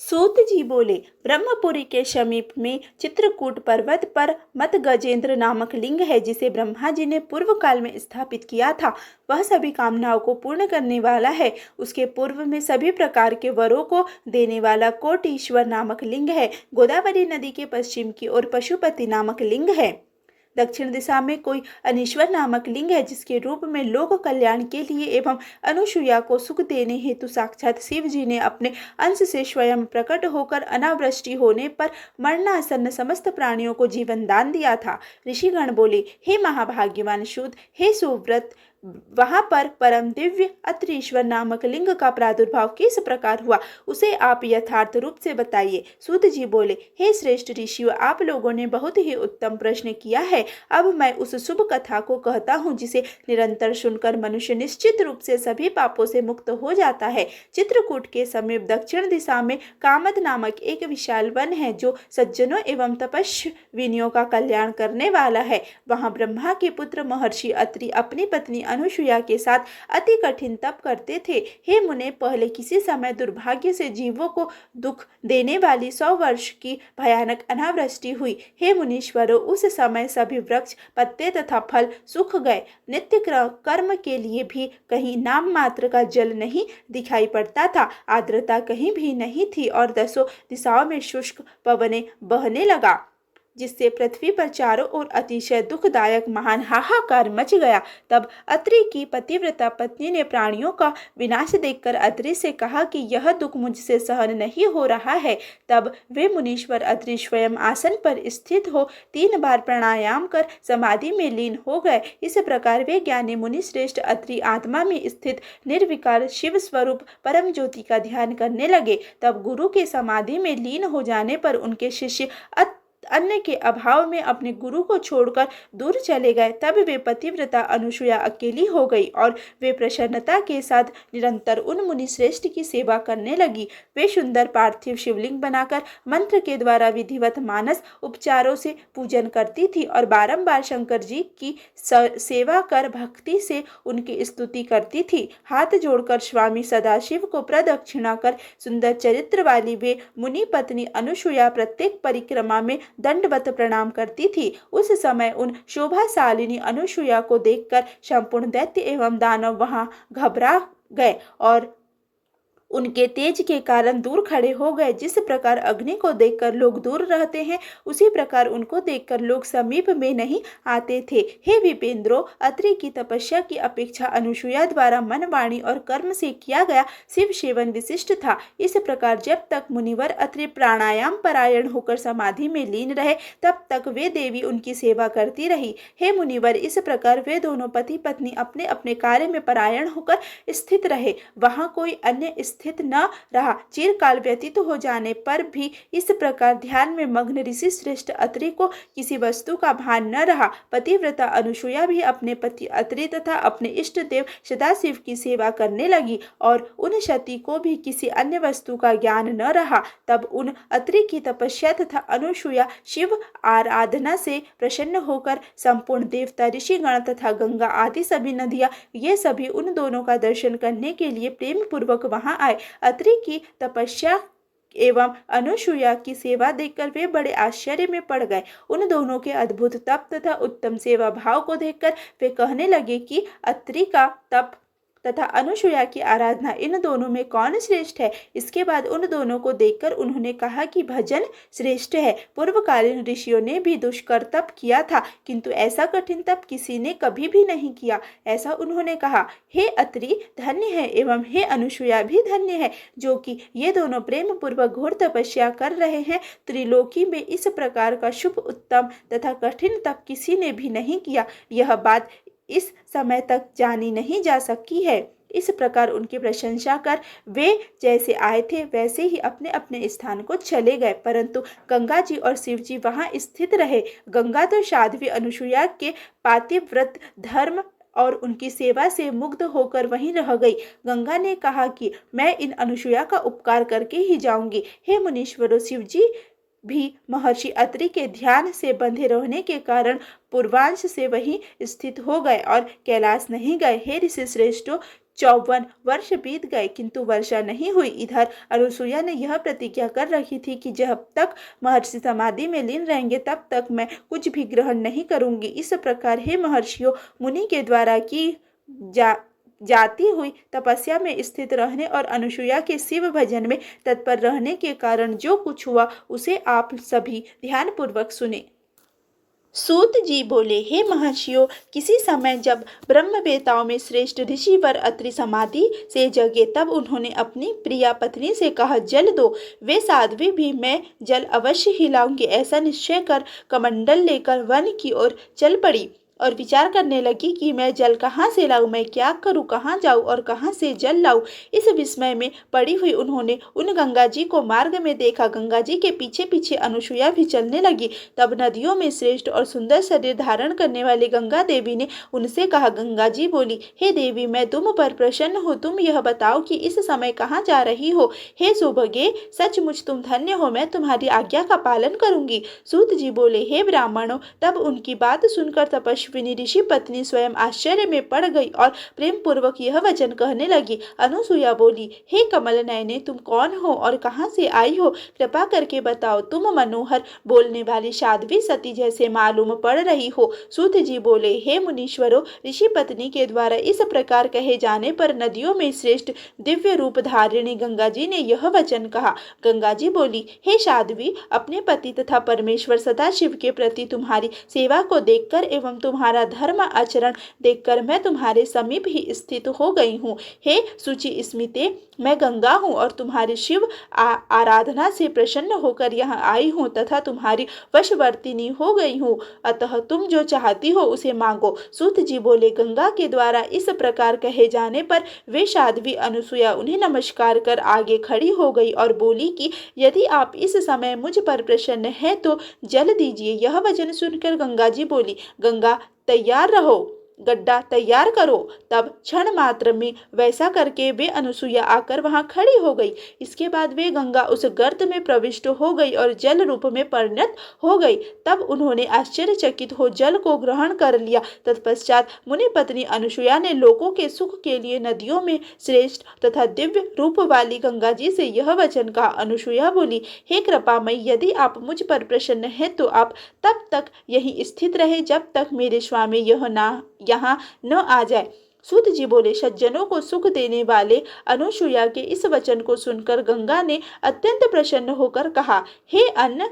सूत जी बोले, ब्रह्मपुरी के समीप में चित्रकूट पर्वत पर मत गजेंद्र नामक लिंग है, जिसे ब्रह्मा जी ने पूर्व काल में स्थापित किया था। वह सभी कामनाओं को पूर्ण करने वाला है। उसके पूर्व में सभी प्रकार के वरों को देने वाला कोटीश्वर नामक लिंग है। गोदावरी नदी के पश्चिम की ओर पशुपति नामक लिंग है। दक्षिण दिशा में कोई अनीश्वर नामक लिंग है, जिसके रूप में लोक कल्याण के लिए एवं अनुसुईया को सुख देने हेतु साक्षात शिव जी ने अपने अंश से स्वयं प्रकट होकर अनावृष्टि होने पर मरणासन्न समस्त प्राणियों को जीवन दान दिया था। ऋषिगण बोले, हे महाभाग्यवान शूद्र, हे सुव्रत, वहां पर परम दिव्य अत्रीश्वर नामक लिंग का प्रादुर्भाव किस प्रकार हुआ, उसे आप यथार्थ रूप से बताइए। सूत जी बोले, हे श्रेष्ठ ऋषियों, आप लोगों ने बहुत ही उत्तम प्रश्न किया है। अब मैं उस शुभ कथा को कहता हूँ जिसे निरंतर सुनकर मनुष्य निश्चित रूप से सभी पापों से मुक्त हो जाता है। चित्रकूट के समीप दक्षिण दिशा में कामद नामक एक विशाल वन है, जो सज्जनों एवं तपस्विनियों का कल्याण करने वाला है। वहाँ ब्रह्मा के पुत्र महर्षि अत्रि अपनी पत्नी अनुसुईया के साथ अति कठिन तप करते थे। हे मुने, पहले किसी समय दुर्भाग्य से जीवों को दुख देने वाली 100 वर्ष की भयानक अनावृष्टि हुई। हे मुनीश्वरों, उस समय सभी वृक्ष, पत्ते तथा फल सूख गए। नित्य कर्म के लिए भी कहीं नाम मात्र का जल नहीं दिखाई पड़ता था। आर्द्रता कहीं भी नहीं थी और 10 दिशाओं में शुष्क पवने बहने लगा, जिससे पृथ्वी पर चारों ओर अतिशय दुखदायक महान हाहाकार मच गया। तब अत्रि की पतिव्रता पत्नी ने प्राणियों का विनाश देखकर अत्रि से कहा कि यह दुख मुझसे सहन नहीं हो रहा है। तब वे मुनीश्वर अत्रि स्वयं आसन पर स्थित हो 3 बार प्राणायाम कर समाधि में लीन हो गए। इस प्रकार वे ज्ञानी मुनि श्रेष्ठ अत्रि आत्मा में स्थित निर्विकार शिव स्वरूप परम ज्योति का ध्यान करने लगे। तब गुरु के समाधि में लीन हो जाने पर उनके शिष्य अन्न के अभाव में अपने गुरु को छोड़कर दूर चले गए। तब वे पतिव्रता अनुसुईया अकेली हो गई और वे प्रसन्नता के साथ निरंतर उन मुनि श्रेष्ठ की सेवा करने लगी। वे सुंदर पार्थिव शिवलिंग बनाकर मंत्र के द्वारा विधिवत मानस उपचारों से पूजन करती थी और बारंबार शंकर जी की सेवा कर भक्ति से उनकी स्तुति करती थी। हाथ जोड़कर स्वामी सदाशिव को प्रदक्षिणा कर सुंदर चरित्र वाली वे मुनि पत्नी अनुसुईया प्रत्येक परिक्रमा में दंडवत प्रणाम करती थी। उस समय उन शोभाशालिनी अनुसुईया को देखकर संपूर्ण दैत्य एवं दानव वहां घबरा गए और उनके तेज के कारण दूर खड़े हो गए। जिस प्रकार अग्नि को देखकर लोग दूर रहते हैं, उसी प्रकार उनको देखकर लोग समीप में नहीं आते थे। हे विपेंद्रो, अत्रि की तपस्या की अपेक्षा अनुसुईया द्वारा मन, वाणी और कर्म से किया गया शिव सेवन विशिष्ट था। इस प्रकार जब तक मुनिवर अत्रि प्राणायाम परायण होकर समाधि में लीन रहे, तब तक वे देवी उनकी सेवा करती रही। हे मुनिवर, इस प्रकार वे दोनों पति पत्नी अपने अपने कार्य में परायण होकर स्थित रहे। वहां कोई अन्य स्थित न रहा। चिरकाल व्यतीत हो जाने पर भी इस प्रकार ध्यान में मग्न ऋषि श्रेष्ठ अत्रि को किसी वस्तु का भान न रहा। पतिव्रता अनुसुईया भी अपने पति अत्रि तथा अपने इष्ट देव सदाशिव की सेवा करने लगी और उन सती को भी किसी अन्य वस्तु का ज्ञान न रहा। तब उन अत्रि की तपस्या तथा अनुसुईया शिव आराधना से प्रसन्न होकर संपूर्ण देवता, ऋषिगण तथा गंगा आदि सभी नदियां, ये सभी उन दोनों का दर्शन करने के लिए प्रेम पूर्वक वहां आए। अत्रि की तपस्या एवं अनुसुईया की सेवा देखकर वे बड़े आश्चर्य में पड़ गए। उन दोनों के अद्भुत तप तथा उत्तम सेवा भाव को देखकर वे कहने लगे कि अत्रि का तप तथा अनुसुईया की आराधना, इन दोनों में कौन श्रेष्ठ है। इसके बाद उन दोनों को देखकर उन्होंने कहा कि भजन श्रेष्ठ है। पूर्वकालीन ऋषियों ने भी दुष्कर तप किया था, किंतु ऐसा कठिन तप किसी ने कभी भी नहीं किया। ऐसा उन्होंने कहा। हे अत्रि धन्य है एवं हे अनुसुईया भी धन्य है, जो कि ये दोनों प्रेम पूर्वक घोर तपस्या कर रहे हैं। त्रिलोकी में इस प्रकार का शुभ, उत्तम तथा कठिन तप किसी ने भी नहीं किया। यह बात इस समय तक जानी नहीं जा सकी है। इस प्रकार उनकी प्रशंसा कर वे जैसे आए थे वैसे ही अपने अपने स्थान को चले गए, परंतु गंगा जी और शिव जी वहां स्थित रहे। गंगा तो साध्वी अनुसुईया के पातिव्रत धर्म और उनकी सेवा से मुग्ध होकर वहीं रह गई। गंगा ने कहा कि मैं इन अनुसुईया का उपकार करके ही जाऊंगी। हे मुनीश्वरों, शिव जी भी महर्षि अत्रि के ध्यान से बंधे रहने के कारण पूर्वांश से वहीं स्थित हो गए और कैलाश नहीं गए। हे ऋषि श्रेष्ठों, 54 वर्ष बीत गए किंतु वर्षा नहीं हुई। इधर अनुसुईया ने यह प्रतिज्ञा कर रखी थी कि जब तक महर्षि समाधि में लीन रहेंगे तब तक मैं कुछ भी ग्रहण नहीं करूंगी। इस प्रकार हे महर्षियों, मुनि के द्वारा की जाती हुई तपस्या में स्थित रहने और अनुसुईया के शिव भजन में तत्पर रहने के कारण जो कुछ हुआ उसे आप सभी ध्यानपूर्वक सुने। सूत जी बोले, हे महर्षियों, किसी समय जब ब्रह्मवेताओं में श्रेष्ठ ऋषिवर अत्रि समाधि से जगे, तब उन्होंने अपनी प्रिया पत्नी से कहा, जल दो। वे साध्वी भी मैं जल अवश्य ही लाऊंगी ऐसा निश्चय कर कमंडल लेकर वन की ओर चल पड़ी और विचार करने लगी कि मैं जल कहाँ से लाऊं, मैं क्या करूं, कहाँ जाऊं और कहाँ से जल लाऊं। इस विस्मय में पड़ी हुई उन्होंने उन गंगा जी को मार्ग में देखा। गंगा जी के पीछे पीछे अनुसुईया भी चलने लगी। तब नदियों में श्रेष्ठ और सुंदर शरीर धारण करने वाली गंगा देवी ने उनसे कहा। गंगा जी बोली, हे देवी, मैं तुम पर प्रसन्न हूँ। तुम यह बताओ कि इस समय कहाँ जा रही हो। हे सौभाग्ये, सचमुच तुम धन्य हो, मैं तुम्हारी आज्ञा का पालन करूंगी। सूत जी बोले, हे ब्राह्मणों, तब उनकी बात सुनकर तपस्वी ऋषि पत्नी स्वयं आश्चर्य में पड़ गई और प्रेम पूर्वक यह वचन कहने लगी। अनुसुईया बोली, हे कमल नयने, तुम कौन हो और कहां से आई हो, कृपा करके बताओ। तुम मनोहर बोलने वाली साध्वी सती जैसे मालूम पड़ रही हो। सूत जी बोले, हे मुनीश्वरों, ऋषि पत्नी के द्वारा इस प्रकार कहे जाने पर नदियों में श्रेष्ठ दिव्य रूप धारिणी गंगा जी ने यह वचन कहा। गंगा जी बोली, हे साध्वी, अपने पति तथा परमेश्वर सदाशिव के प्रति तुम्हारी सेवा को देखकर एवं तुम्हारा धर्म आचरण देखकर मैं तुम्हारे समीप ही स्थित हो गई हूँ। हे शुचि स्मिते, मैं गंगा हूँ और तुम्हारी शिव आराधना से प्रसन्न होकर यहाँ आई हूँ तथा तुम्हारी वशवर्तिनी हो गई हूँ, अतः तुम जो चाहती हो उसे मांगो। सूत जी बोले, गंगा के द्वारा इस प्रकार कहे जाने पर वे साध्वी अनुसुईया उन्हें नमस्कार कर आगे खड़ी हो गई और बोली कि यदि आप इस समय मुझ पर प्रसन्न है तो जल दीजिए। यह वचन सुनकर गंगा जी बोली, गंगा तैयार रहो, गड्ढा तैयार करो। तब क्षण मात्र में वैसा करके वे अनुसुईया आकर वहां खड़ी हो गई। इसके बाद वे गंगा उस गर्त में प्रविष्ट हो गई और जल रूप में परिणत हो गई। तब उन्होंने आश्चर्यचकित हो जल को ग्रहण कर लिया। तत्पश्चात मुनि पत्नी अनुसुईया ने लोगों के सुख के लिए नदियों में श्रेष्ठ तथा दिव्य रूप वाली गंगा जी से यह वचन कहा। अनुसुईया बोली, हे कृपामयी, यदि आप मुझ पर प्रसन्न है तो आप तब तक यहीं स्थित रहे जब तक मेरे स्वामी यहाँ न आ जाए। सूत जी बोले, सज्जनों को सुख देने वाले अनुसुईया के इस वचन को सुनकर गंगा ने अत्यंत प्रसन्न होकर कहा, हे अन्न,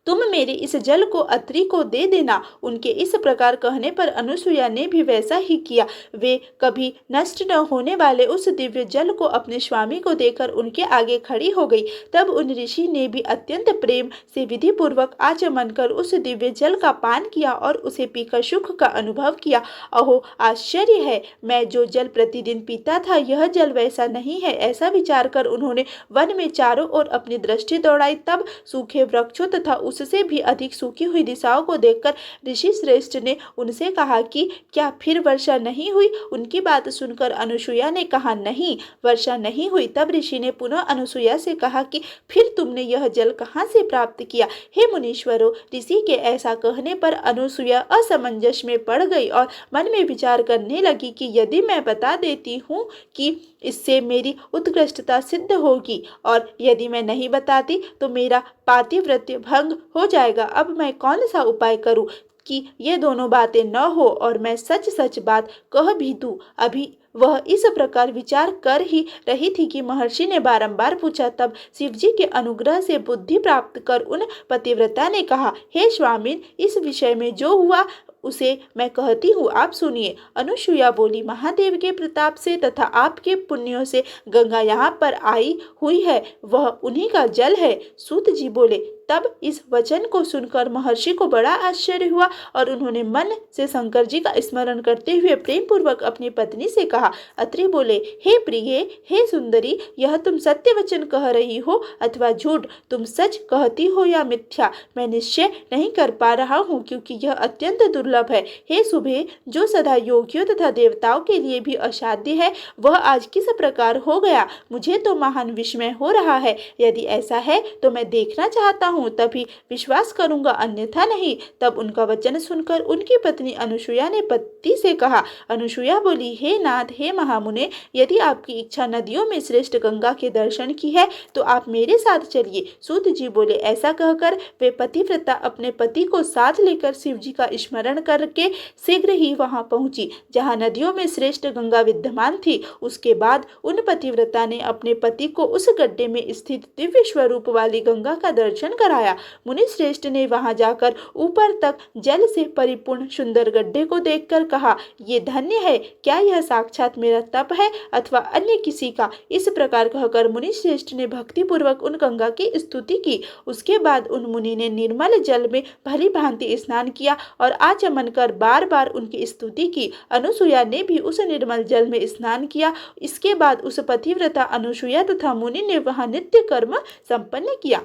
तुम मेरे इस जल को अत्रि को दे देना। उनके इस प्रकार कहने पर अनुसुईया ने भी वैसा ही किया। वे कभी नष्ट न होने वाले उस दिव्य जल को अपने स्वामी को देकर उनके आगे खड़ी हो गई। तब उन ऋषि ने भी अत्यंत प्रेम से विधि पूर्वक आचमन कर उस दिव्य जल का पान किया और उसे पीकर सुख का अनुभव किया। अहो आश्चर्य है, मैं जो जल प्रतिदिन पीता था यह जल वैसा नहीं है। ऐसा विचार कर उन्होंने वन में चारों ओर अपनी दृष्टि दौड़ाई। तब सूखे वृक्षों तथा उससे भी अधिक सूखी हुई दिशाओं को देखकर ऋषि श्रेष्ठ ने उनसे कहा कि क्या फिर वर्षा नहीं हुई? उनकी बात सुनकर अनुसुईया ने कहा, नहीं, वर्षा नहीं हुई। तब ऋषि ने पुनः अनुसुईया से कहा कि फिर तुमने यह जल कहाँ से प्राप्त किया? हे मुनीश्वरों, ऋषि के ऐसा कहने पर अनुसुईया असमंजस में पड़ गई और मन में विचार करने लगी कि यदि मैं बता देती हूँ कि इससे मेरी उत्कृष्टता सिद्ध होगी और यदि मैं नहीं बताती तो मेरा पातिव्रत्य भंग हो जाएगा। अब मैं कौन सा उपाय करूं कि ये दोनों बातें न हो और मैं सच सच बात कह भी दूं। अभी वह इस प्रकार विचार कर ही रही थी कि महर्षि ने बारंबार पूछा। तब शिवजी के अनुग्रह से बुद्धि प्राप्त कर उन पतिव्रता ने कहा, हे स्वामिन, इस विषय में जो हुआ उसे मैं कहती हूँ, आप सुनिए। अनुसुईया बोली, महादेव के प्रताप से तथा आपके पुण्यों से गंगा यहाँ पर आई हुई है, वह उन्हीं का जल है। सूत जी बोले, तब इस वचन को सुनकर महर्षि को बड़ा आश्चर्य हुआ और उन्होंने मन से शंकर जी का स्मरण करते हुए प्रेम पूर्वक अपनी पत्नी से कहा। अत्रि बोले, हे प्रिय, हे सुंदरी, यह तुम सत्य वचन कह रही हो अथवा झूठ? तुम सच कहती हो या मिथ्या? मैं निश्चय नहीं कर पा रहा हूँ, क्योंकि यह अत्यंत दुर्लभ है। हे शुभे, जो सदा योगियों तथा देवताओं के लिए भी असाध्य है, वह आज किस प्रकार हो गया? मुझे तो महान विस्मय हो रहा है। यदि ऐसा है तो मैं देखना चाहता हूँ, तभी विश्वास करूंगा, अन्यथा नहीं। तब उनका वचन सुनकर उनकी पत्नी अनुसुईया ने पति से कहा। अनुसुईया बोली, हे नाथ, हे महामुने, यदि आपकी इच्छा नदियों में श्रेष्ठ गंगा के दर्शन की है तो आप मेरे साथ चलिए। सूत जी बोले, ऐसा कहकर वे पतिव्रता अपने पति को साथ लेकर शिव जी का स्मरण करके शीघ्र ही वहां पहुंची जहां नदियों में श्रेष्ठ गंगा विद्यमान थी। उसके बाद उन पतिव्रता ने अपने पति को उस गड्ढे में स्थित दिव्य स्वरूप वाली गंगा का दर्शन कराया। मुनि श्रेष्ठ ने वहां जाकर ऊपर तक जल से परिपूर्ण सुंदर गड्ढे को देखकर कहा, ये धन्य है। क्या यह साक्षात मेरा तप है अथवा अन्य किसी का? इस प्रकार कहकर मुनि श्रेष्ठ ने भक्ति पूर्वक उन गंगा की स्तुति की। उसके बाद उन मुनि ने निर्मल जल में भली भांति स्नान किया और आचमन कर बार बार उनकी स्तुति की। अनुसुईया ने भी उस निर्मल जल में स्नान किया। इसके बाद उस पतिव्रता अनुसुईया तथा मुनि ने वहां नित्य कर्म संपन्न किया।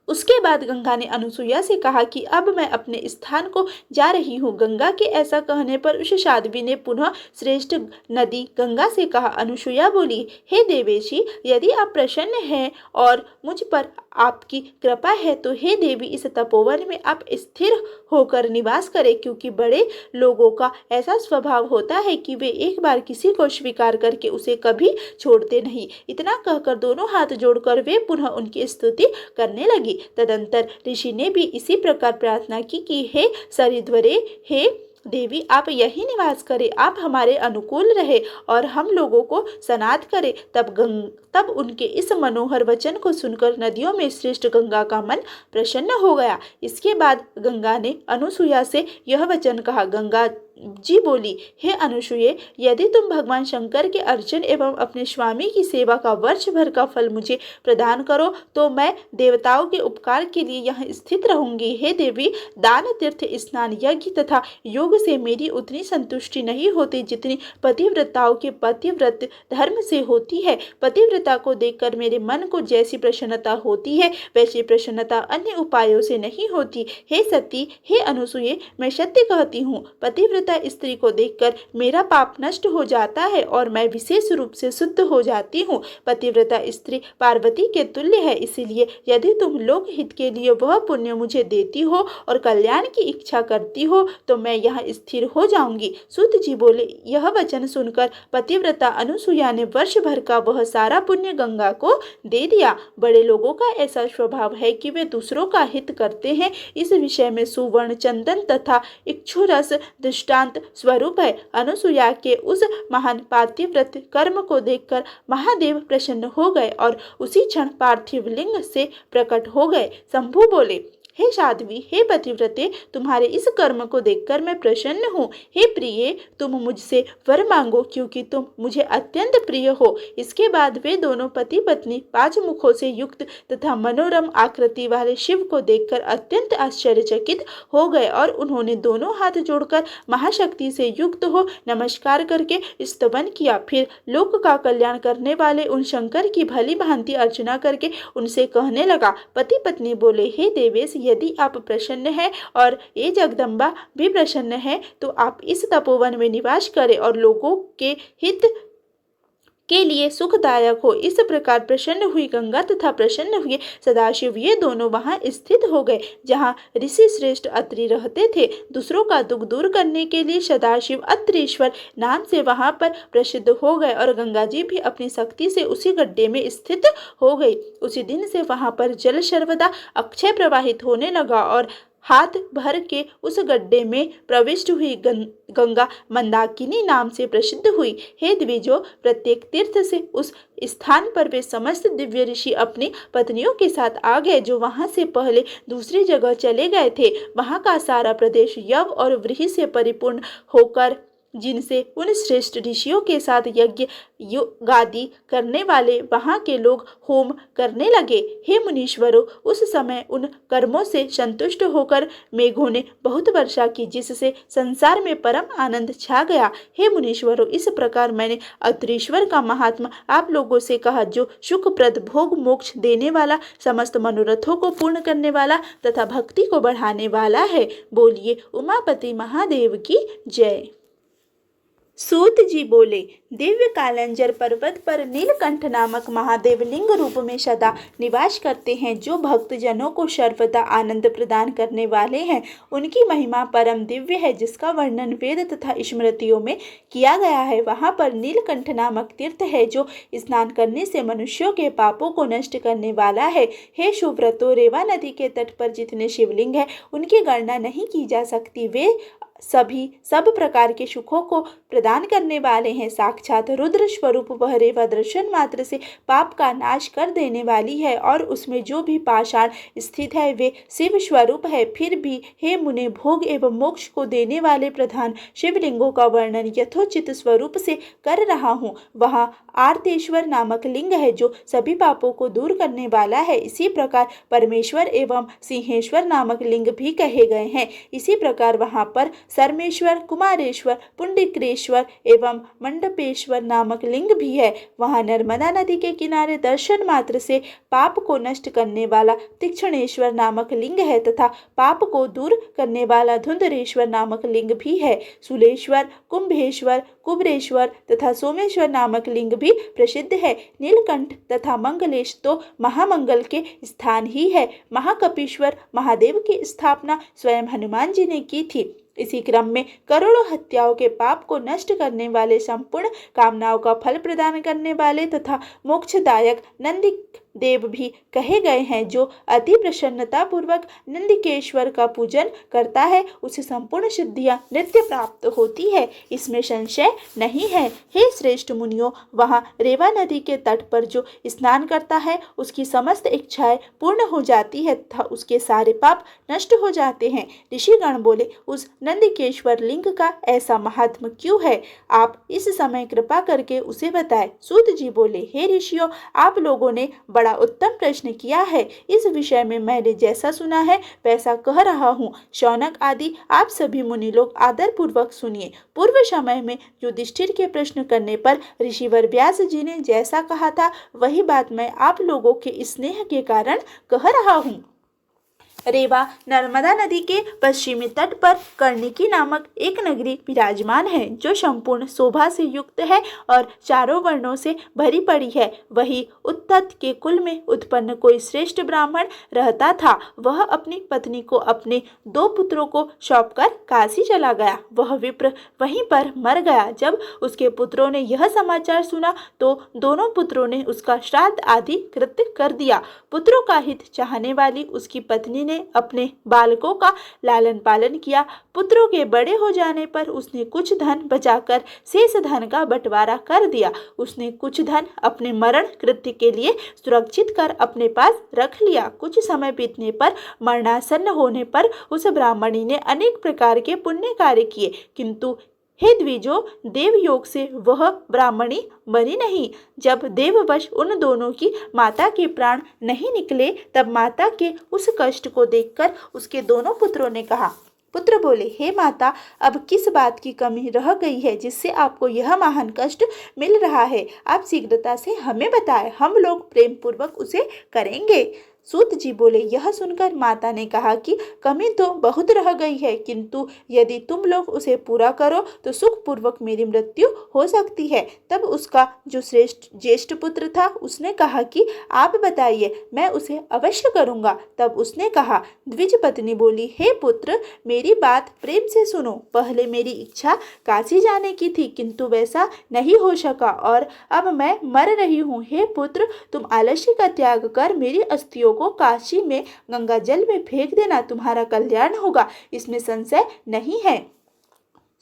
उसके बाद गंगा ने अनुसुईया से कहा कि अब मैं अपने स्थान को जा रही हूँ। गंगा के ऐसा कहने पर उस साध्वी ने पुनः श्रेष्ठ नदी गंगा से कहा। अनुसुईया बोली, हे देवेशी, यदि आप प्रसन्न हैं और मुझ पर आपकी कृपा है तो हे देवी, इस तपोवन में आप स्थिर होकर निवास करें, क्योंकि बड़े लोगों का ऐसा स्वभाव होता है कि वे एक बार किसी को स्वीकार करके उसे कभी छोड़ते नहीं। इतना कहकर दोनों हाथ जोड़कर वे पुनः उनकी स्तुति करने लगी। तदंतर ऋषि ने भी इसी प्रकार प्रार्थना की कि हे सरिद्वरे, हे देवी, आप यही निवास करें, आप हमारे अनुकूल रहे और हम लोगों को सनाथ करें। तब उनके इस मनोहर वचन को सुनकर नदियों में श्रेष्ठ गंगा का मन प्रसन्न हो गया। इसके बाद गंगा ने अनुसुईया से यह वचन कहा। गंगा जी बोली, हे अनुसुईये, यदि तुम भगवान शंकर के अर्चन एवं अपने स्वामी की सेवा का वर्ष भर का फल मुझे प्रदान करो तो मैं देवताओं के उपकार के लिए यहाँ स्थित रहूंगी। हे देवी, दान, तीर्थ, स्नान, यज्ञ तथा योग से मेरी उतनी संतुष्टि नहीं होती जितनी पतिव्रताओं के पतिव्रत धर्म से होती है। पतिव्रता को देखकर मेरे मन को जैसी प्रसन्नता होती है वैसी प्रसन्नता अन्य उपायों से नहीं होती। हे सती, हे अनुसुईये, मैं सत्य कहती हूँ, पतिव्रता स्त्री को देखकर मेरा पाप नष्ट हो जाता है और मैं विशेष रूप से शुद्ध हो जाती हूँ। पतिव्रता स्त्री पार्वती के तुल्य है, इसलिए यदि तुम लोक हित के लिए वह पुण्य मुझे देती हो और कल्याण की इच्छा करती हो तो मैं यहाँ स्थिर हो जाऊंगी। सूत जी बोले, यह वचन सुनकर पतिव्रता अनुसुईया ने वर्ष भर का वह सारा पुण्य गंगा को दे दिया। बड़े लोगों का ऐसा स्वभाव है कि वे दूसरों का हित करते हैं। इस विषय में सुवर्ण, चंदन तथा इक्षुरस, दुष्टा शांत स्वरूप है। अनुसुईया के उस महान पातिव्रत कर्म को देखकर महादेव प्रसन्न हो गए और उसी क्षण पार्थिव लिंग से प्रकट हो गए। शंभु बोले, हे साध्वी, हे पतिव्रते, तुम्हारे इस कर्म को देखकर मैं प्रसन्न हूँ। हे प्रिय, तुम मुझसे वर मांगो, क्योंकि तुम मुझे अत्यंत प्रिय हो। इसके बाद वे दोनों पति पत्नी 5 मुखों से युक्त तथा मनोरम आकृति वाले शिव को देखकर अत्यंत आश्चर्यचकित हो गए और उन्होंने दोनों हाथ जोड़कर महाशक्ति से युक्त हो नमस्कार करके स्तवन किया। फिर लोक का कल्याण करने वाले उन शंकर की भली भांति अर्चना करके उनसे कहने लगा। पति पत्नी बोले, हे देवेश, यदि आप प्रसन्न हैं और ये जगदम्बा भी प्रसन्न है तो आप इस तपोवन में निवास करें और लोगों के हित के लिए सुखदायक हो। इस प्रकार प्रसन्न हुई गंगा तथा प्रसन्न हुए सदाशिव ये दोनों वहां स्थित हो गए जहां ऋषि श्रेष्ठ अत्रि रहते थे। दूसरों का दुख दूर करने के लिए सदाशिव अत्रीश्वर नाम से वहां पर प्रसिद्ध हो गए और गंगा जी भी अपनी शक्ति से उसी गड्ढे में स्थित हो गई। उसी दिन से वहां पर जल सर्वदा अक्षय प्रवाहित होने लगा और हाथ भर के उस गड्ढे में प्रविष्ट हुई गंगा मंदाकिनी नाम से प्रसिद्ध हुई। हे द्विजो, प्रत्येक तीर्थ से उस स्थान पर वे समस्त दिव्य ऋषि अपनी पत्नियों के साथ आ गए जो वहां से पहले दूसरी जगह चले गए थे। वहां का सारा प्रदेश यव और व्रीहि से परिपूर्ण होकर जिनसे उन श्रेष्ठ ऋषियों के साथ यज्ञ गादी करने वाले वहां के लोग होम करने लगे। हे मुनीश्वरों, उस समय उन कर्मों से संतुष्ट होकर मेघों ने बहुत वर्षा की जिससे संसार में परम आनंद छा गया। हे मुनीश्वरों, इस प्रकार मैंने अत्रीश्वर का महात्मा आप लोगों से कहा जो सुखप्रद भोग मोक्ष देने वाला, समस्त मनोरथों को पूर्ण करने वाला तथा भक्ति को बढ़ाने वाला है। बोलिए उमापति महादेव की जय। सूत जी बोले, दिव्य कालंजर पर्वत पर नीलकंठ नामक महादेव लिंग रूप में सदा निवास करते हैं जो भक्तजनों को सर्वदा आनंद प्रदान करने वाले हैं। उनकी महिमा परम दिव्य है जिसका वर्णन वेद तथा स्मृतियों में किया गया है। वहां पर नीलकंठ नामक तीर्थ है जो स्नान करने से मनुष्यों के पापों को नष्ट करने वाला है। हे सुव्रतो, रेवा नदी के तट पर जितने शिवलिंग है उनकी गणना नहीं की जा सकती। वे सभी सब प्रकार के सुखों को प्रदान करने वाले हैं। साक्षात रुद्र स्वरूप वह रेवा दर्शन मात्र से पाप का नाश कर देने वाली है और उसमें जो भी पाषाण स्थित है वे शिव स्वरूप है। फिर भी हे मुने, भोग एवं मोक्ष को देने वाले प्रधान शिवलिंगों का वर्णन यथोचित स्वरूप से कर रहा हूँ। वहाँ आर्तेश्वर नामक लिंग है जो सभी पापों को दूर करने वाला है। इसी प्रकार परमेश्वर एवं सिंहेश्वर नामक लिंग भी कहे गए हैं। इसी प्रकार वहाँ पर सर्मेश्वर, कुमारेश्वर, पुंडिक्रेश्वर एवं मंडपेश्वर नामक लिंग भी है। वहाँ नर्मदा नदी के किनारे दर्शन मात्र से पाप को नष्ट करने वाला तीक्ष्णेश्वर नामक लिंग है तथा पाप को दूर करने वाला धुंधरेश्वर नामक लिंग भी है। सुलेश्वर, कुंभेश्वर, कुबरेश्वर तथा सोमेश्वर नामक लिंग भी प्रसिद्ध है। नीलकंठ तथा मंगलेश तो महामंगल के स्थान ही है। महाकपीश्वर महादेव की स्थापना स्वयं हनुमान जी ने की थी। इसी क्रम में करोड़ों हत्याओं के पाप को नष्ट करने वाले, संपूर्ण कामनाओं का फल प्रदान करने वाले तथा मोक्षदायक नंदी देव भी कहे गए हैं। जो अति प्रसन्नता पूर्वक नंदिकेश्वर का पूजन करता है उसे संपूर्ण सिद्धियां नित्य प्राप्त होती है, इसमें संशय नहीं है। हे श्रेष्ठ मुनियों, वहाँ रेवा नदी के तट पर जो स्नान करता है उसकी समस्त इच्छाएं पूर्ण हो जाती है तथा उसके सारे पाप नष्ट हो जाते हैं। ऋषिगण बोले, उस नंदिकेश्वर लिंग का ऐसा महात्म क्यों है? आप इस समय कृपा करके उसे बताएं। सूत जी बोले, हे ऋषियों, आप लोगों ने बड़ा उत्तम प्रश्न किया है। इस विषय में मैंने जैसा सुना है वैसा कह रहा हूँ। शौनक आदि आप सभी मुनि लोग आदर पूर्वक सुनिए। पूर्व समय में युधिष्ठिर के प्रश्न करने पर ऋषिवर व्यास जी ने जैसा कहा था वही बात मैं आप लोगों के स्नेह के कारण कह रहा हूँ। रेवा नर्मदा नदी के पश्चिमी तट पर कर्णिकी नामक एक नगरी विराजमान है जो संपूर्ण शोभा से युक्त है और चारों वर्णों से भरी पड़ी है। वही उत्तत के कुल में उत्पन्न कोई श्रेष्ठ ब्राह्मण रहता था। वह अपनी पत्नी को अपने 2 पुत्रों को सौंपकर काशी चला गया। वह विप्र वहीं पर मर गया। जब उसके पुत्रों ने यह समाचार सुना तो दोनों पुत्रों ने उसका श्राद्ध आदि कृत्य कर दिया। पुत्रों का हित चाहने वाली उसकी पत्नी ने ने अपने बालकों का लालन पालन किया। पुत्रों के बड़े हो जाने पर उसने कुछ धन बचाकर शेष धन का बंटवारा कर दिया। उसने कुछ धन अपने मरण कृत्य के लिए सुरक्षित कर अपने पास रख लिया। कुछ समय बीतने पर मरणासन्न होने पर उस ब्राह्मणी ने अनेक प्रकार के पुण्य कार्य किए, किंतु हे द्विजो, देवयोग से वह ब्राह्मणी मरी नहीं। जब देववश उन दोनों की माता के प्राण नहीं निकले, तब माता के उस कष्ट को देखकर उसके दोनों पुत्रों ने कहा। पुत्र बोले, हे माता, अब किस बात की कमी रह गई है जिससे आपको यह महान कष्ट मिल रहा है? आप शीघ्रता से हमें बताएं, हम लोग प्रेम पूर्वक उसे करेंगे। सूत जी बोले, यह सुनकर माता ने कहा कि कमी तो बहुत रह गई है, किंतु यदि तुम लोग उसे पूरा करो तो सुखपूर्वक मेरी मृत्यु हो सकती है। तब उसका जो ज्येष्ठ पुत्र था उसने कहा कि आप बताइए, मैं उसे अवश्य करूँगा। तब उसने कहा। द्विज पत्नी बोली, हे पुत्र, मेरी बात प्रेम से सुनो। पहले मेरी इच्छा काशी जाने की थी, किंतु वैसा नहीं हो सका और अब मैं मर रही हूँ। हे पुत्र, तुम आलस्य का त्याग कर मेरी अस्थियों को काशी में गंगा जल में फेंक देना, तुम्हारा कल्याण होगा, इसमें संशय नहीं है।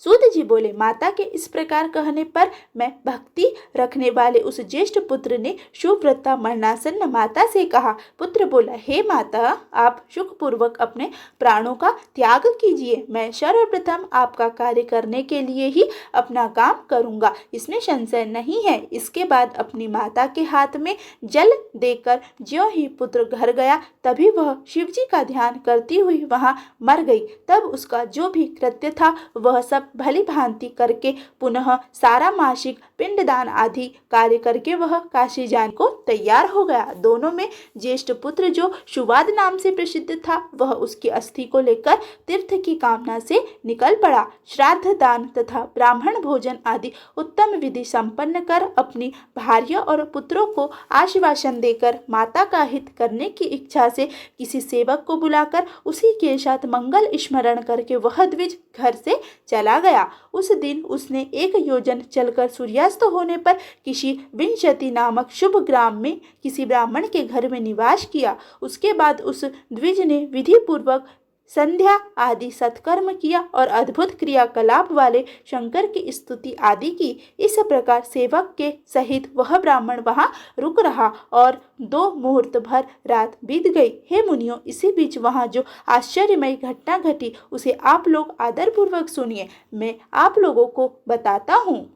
सूत जी बोले, माता के इस प्रकार कहने पर मैं भक्ति रखने वाले उस ज्येष्ठ पुत्र ने सुव्रता मरणासन्न माता से कहा। पुत्र बोला, हे माता, आप सुखपूर्वक अपने प्राणों का त्याग कीजिए। मैं सर्वप्रथम आपका कार्य करने के लिए ही अपना काम करूँगा, इसमें संशय नहीं है। इसके बाद अपनी माता के हाथ में जल देकर ज्यों ही पुत्र घर गया, तभी वह शिवजी का ध्यान करती हुई वहाँ मर गई। तब उसका जो भी कृत्य था वह सब भली भांति करके पुनः सारा मासिक पिंडदान आदि कार्य करके वह काशी जाने को तैयार हो गया। दोनों में ज्येष्ठ पुत्र जो सुवाद नाम से प्रसिद्ध था, वह उसकी अस्थि को लेकर तीर्थ की कामना से निकल पड़ा। श्राद्ध, दान तथा ब्राह्मण भोजन आदि उत्तम विधि संपन्न कर अपनी भार्या और पुत्रों को आश्वासन देकर माता का हित करने की इच्छा से किसी सेवक को बुलाकर उसी के साथ मंगल स्मरण करके वह द्विज घर से चला गया। उस दिन उसने 1 योजन चलकर सूर्यास्त होने पर किसी विंशति नामक शुभ ग्राम में किसी ब्राह्मण के घर में निवास किया। उसके बाद उस द्विज ने विधि पूर्वक संध्या आदि सत्कर्म किया और अद्भुत क्रियाकलाप वाले शंकर की स्तुति आदि की। इस प्रकार सेवक के सहित वह ब्राह्मण वहां रुक रहा और 2 मुहूर्त भर रात बीत गई। हे मुनियों, इसी बीच वहां जो आश्चर्यमय घटना घटी उसे आप लोग आदरपूर्वक सुनिए, मैं आप लोगों को बताता हूँ।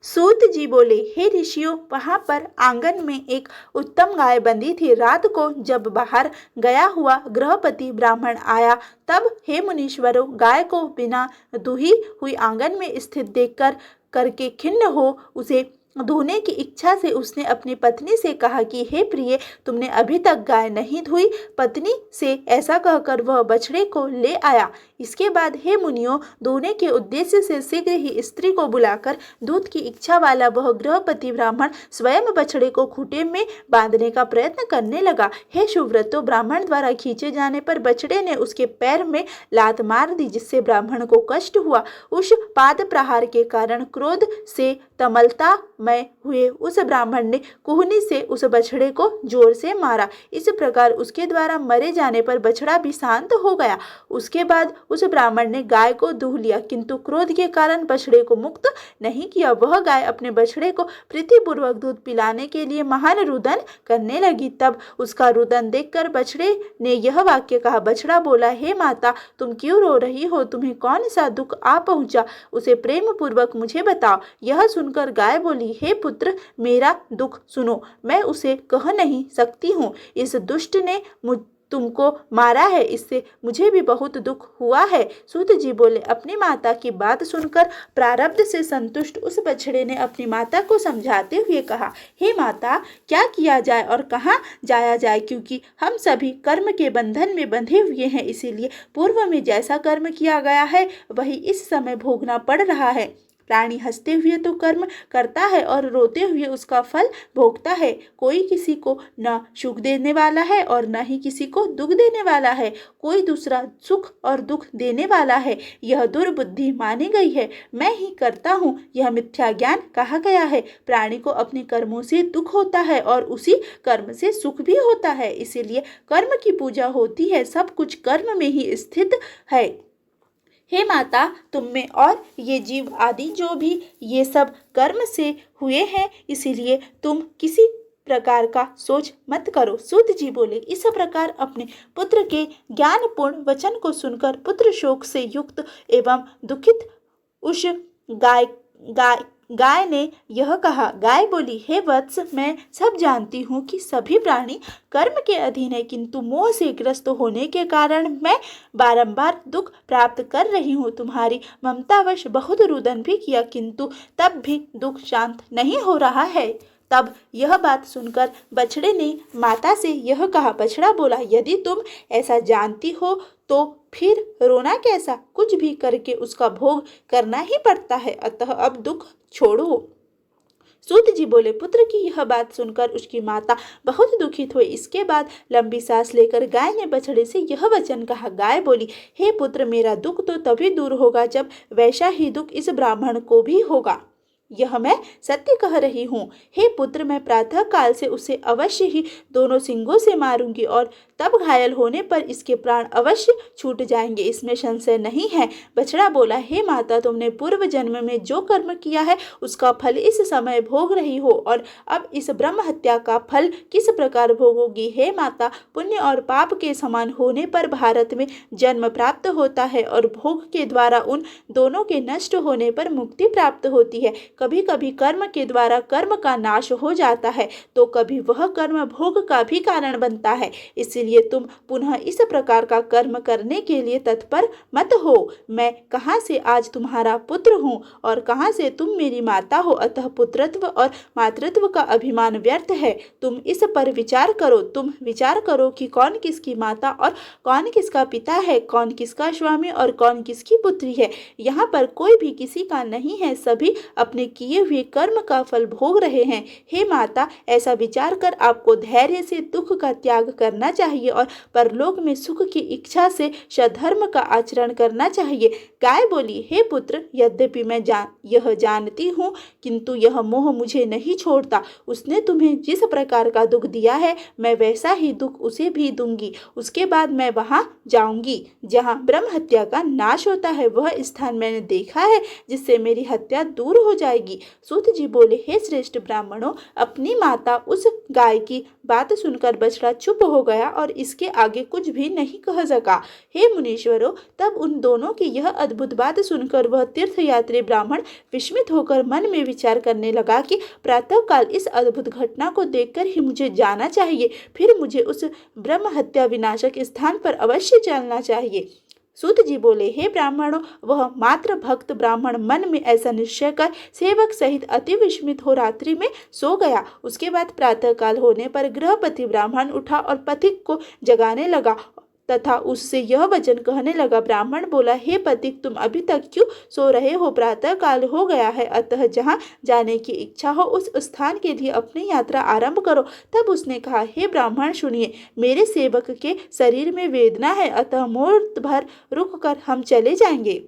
सूत जी बोले, हे ऋषियों, वहाँ पर आंगन में एक उत्तम गाय बंधी थी। रात को जब बाहर गया हुआ गृहपति ब्राह्मण आया, तब हे मुनीश्वरों, गाय को बिना दूही हुई आंगन में स्थित देखकर करके खिन्न हो उसे धोने की इच्छा से उसने अपनी पत्नी से कहा कि हे प्रिय, तुमने अभी तक गाय नहीं धोई। पत्नी से ऐसा कहकर वह बछड़े को ले आया। इसके बाद हे मुनियों, धोने के उद्देश्य से शीघ्र ही स्त्री को बुलाकर दूध की इच्छा वाला वह गृहपति ब्राह्मण स्वयं बछड़े को खूंटे में बांधने का प्रयत्न करने लगा। हे सुव्रतो, ब्राह्मण द्वारा खींचे जाने पर बछड़े ने उसके पैर में लात मार दी, जिससे ब्राह्मण को कष्ट हुआ। उस पाद प्रहार के कारण क्रोध से तमलता में हुए उस ब्राह्मण ने कुहनी से उस बछड़े को जोर से मारा। इस प्रकार उसके द्वारा मरे जाने पर बछड़ा भी शांत हो गया। उसके बाद उस ब्राह्मण ने गाय को दूह लिया, किंतु क्रोध के कारण बछड़े को मुक्त नहीं किया। वह गाय अपने बछड़े को प्रीतिपूर्वक दूध पिलाने के लिए महान रुदन करने लगी। तब उसका रुदन देखकर बछड़े ने यह वाक्य कहा। बछड़ा बोला, हे माता, तुम क्यों रो रही हो? तुम्हें कौन सा दुख आ पहुंचा? उसे प्रेम पूर्वक मुझे बताओ। यह सुनकर गाय बोली, हे पुत्र, मेरा दुख सुनो, मैं उसे कह नहीं सकती हूँ। इस दुष्ट ने तुमको मारा है, इससे मुझे भी बहुत दुख हुआ है। सूत जी बोले, अपनी माता की बात सुनकर प्रारब्ध से संतुष्ट उस बछड़े ने अपनी माता को समझाते हुए कहा, हे माता, क्या किया जाए और कहाँ जाया जाए, क्योंकि हम सभी कर्म के बंधन में बंधे हुए हैं। इसीलिए पूर्व में जैसा कर्म किया गया है वही इस समय भोगना पड़ रहा है। प्राणी हंसते हुए तो कर्म करता है और रोते हुए उसका फल भोगता है। कोई किसी को न सुख देने वाला है और न ही किसी को दुख देने वाला है। कोई दूसरा सुख और दुख देने वाला है, यह दुर्बुद्धि मानी गई है। मैं ही करता हूँ, यह मिथ्या ज्ञान कहा गया है। प्राणी को अपने कर्मों से दुख होता है और उसी कर्म से सुख भी होता है, इसीलिए कर्म की पूजा होती है। सब कुछ कर्म में ही स्थित है। हे माता, तुम में और ये जीव आदि जो भी ये सब कर्म से हुए हैं, इसीलिए तुम किसी प्रकार का सोच मत करो। सूत जी बोले, इस प्रकार अपने पुत्र के ज्ञानपूर्ण वचन को सुनकर पुत्र शोक से युक्त एवं दुखित उस गाय गाय गाय ने यह कहा। गाय बोली, हे वत्स, मैं सब जानती हूँ कि सभी प्राणी कर्म के अधीन है, किंतु मोह से ग्रस्त होने के कारण मैं बारंबार दुख प्राप्त कर रही हूँ। तुम्हारी ममतावश बहुत रुदन भी किया, किंतु तब भी दुख शांत नहीं हो रहा है। तब यह बात सुनकर बछड़े ने माता से यह कहा। बछड़ा बोला, यदि तुम ऐसा जानती हो तो फिर रोना कैसा? कुछ भी करके उसका भोग करना ही पड़ता है, अतः अब दुख छोड़ो। सूत जी बोले, पुत्र की यह बात सुनकर उसकी माता बहुत दुखित हुई। इसके बाद लंबी सांस लेकर गाय ने बछड़े से यह वचन कहा। गाय बोली, हे पुत्र, मेरा दुख तो तभी दूर होगा जब वैसा ही दुख इस ब्राह्मण को भी होगा। यह मैं सत्य कह रही हूँ। हे पुत्र, मैं प्रातः काल से उसे अवश्य ही दोनों सिंगों से मारूंगी और तब घायल होने पर इसके प्राण अवश्य छूट जाएंगे, इसमें संशय नहीं है। बछड़ा बोला, हे माता, तुमने पूर्व जन्म में जो कर्म किया है उसका फल इस समय भोग रही हो और अब इस ब्रह्म हत्या का फल किस प्रकार भोगोगी? हे माता, पुण्य और पाप के समान होने पर भारत में जन्म प्राप्त होता है और भोग के द्वारा उन दोनों के नष्ट होने पर मुक्ति प्राप्त होती है। कभी कभी कर्म के द्वारा कर्म का नाश हो जाता है तो कभी वह कर्म भोग का भी कारण बनता है। इसलिए तुम पुनः इस प्रकार का कर्म करने के लिए तत्पर मत हो। मैं कहाँ से आज तुम्हारा पुत्र हूँ और कहाँ से तुम मेरी माता हो, अतः पुत्रत्व और मातृत्व का अभिमान व्यर्थ है। तुम इस पर विचार करो। तुम विचार करो कि कौन किसकी माता और कौन किसका पिता है, कौन किसका स्वामी और कौन किसकी पुत्री है। यहाँ पर कोई भी किसी का नहीं है, सभी अपने किए हुए कर्म का फल भोग रहे हैं। हे माता, ऐसा विचार कर आपको धैर्य से दुख का त्याग करना चाहिए और परलोक में सुख की इच्छा से सधर्म का आचरण करना चाहिए। गाय बोली, हे पुत्र, यद्यपि मैं यह जानती हूँ, किंतु यह मोह मुझे नहीं छोड़ता। उसने तुम्हें जिस प्रकार का दुख दिया है, मैं वैसा ही दुख उसे भी दूंगी। उसके बाद मैं वहाँ जाऊंगी जहाँ ब्रह्म हत्या का नाश होता है। वह स्थान मैंने देखा है जिससे मेरी हत्या दूर हो जाएगी। सूत जी बोले, हे श्रेष्ठ ब्राह्मणों, अपनी माता उस गाय की बात सुनकर बछड़ा चुप हो गया और इसके आगे कुछ भी नहीं कह सका। हे मुनीश्वरों, तब उन दोनों की यह अद्भुत बात सुनकर वह तीर्थयात्री ब्राह्मण विस्मित होकर मन में विचार करने लगा कि प्रातःकाल इस अद्भुत घटना को देखकर ही मुझे जाना चाहिए, फिर मुझे उस ब्रह्म हत्या विनाशक स्थान पर अवश्य चलना चाहिए। सूत जी बोले, हे ब्राह्मणों, वह मात्र भक्त ब्राह्मण मन में ऐसा निश्चय कर सेवक सहित अति विस्मित हो रात्रि में सो गया। उसके बाद प्रातःकाल होने पर गृहपति ब्राह्मण उठा और पथिक को जगाने लगा तथा उससे यह वचन कहने लगा। ब्राह्मण बोला, हे पथिक, तुम अभी तक क्यों सो रहे हो? प्रातः काल हो गया है, अतः जहाँ जाने की इच्छा हो उस स्थान के लिए अपनी यात्रा आरंभ करो। तब उसने कहा, हे ब्राह्मण, सुनिए, मेरे सेवक के शरीर में वेदना है, अतः मुहूर्त भर रुक कर हम चले जाएंगे।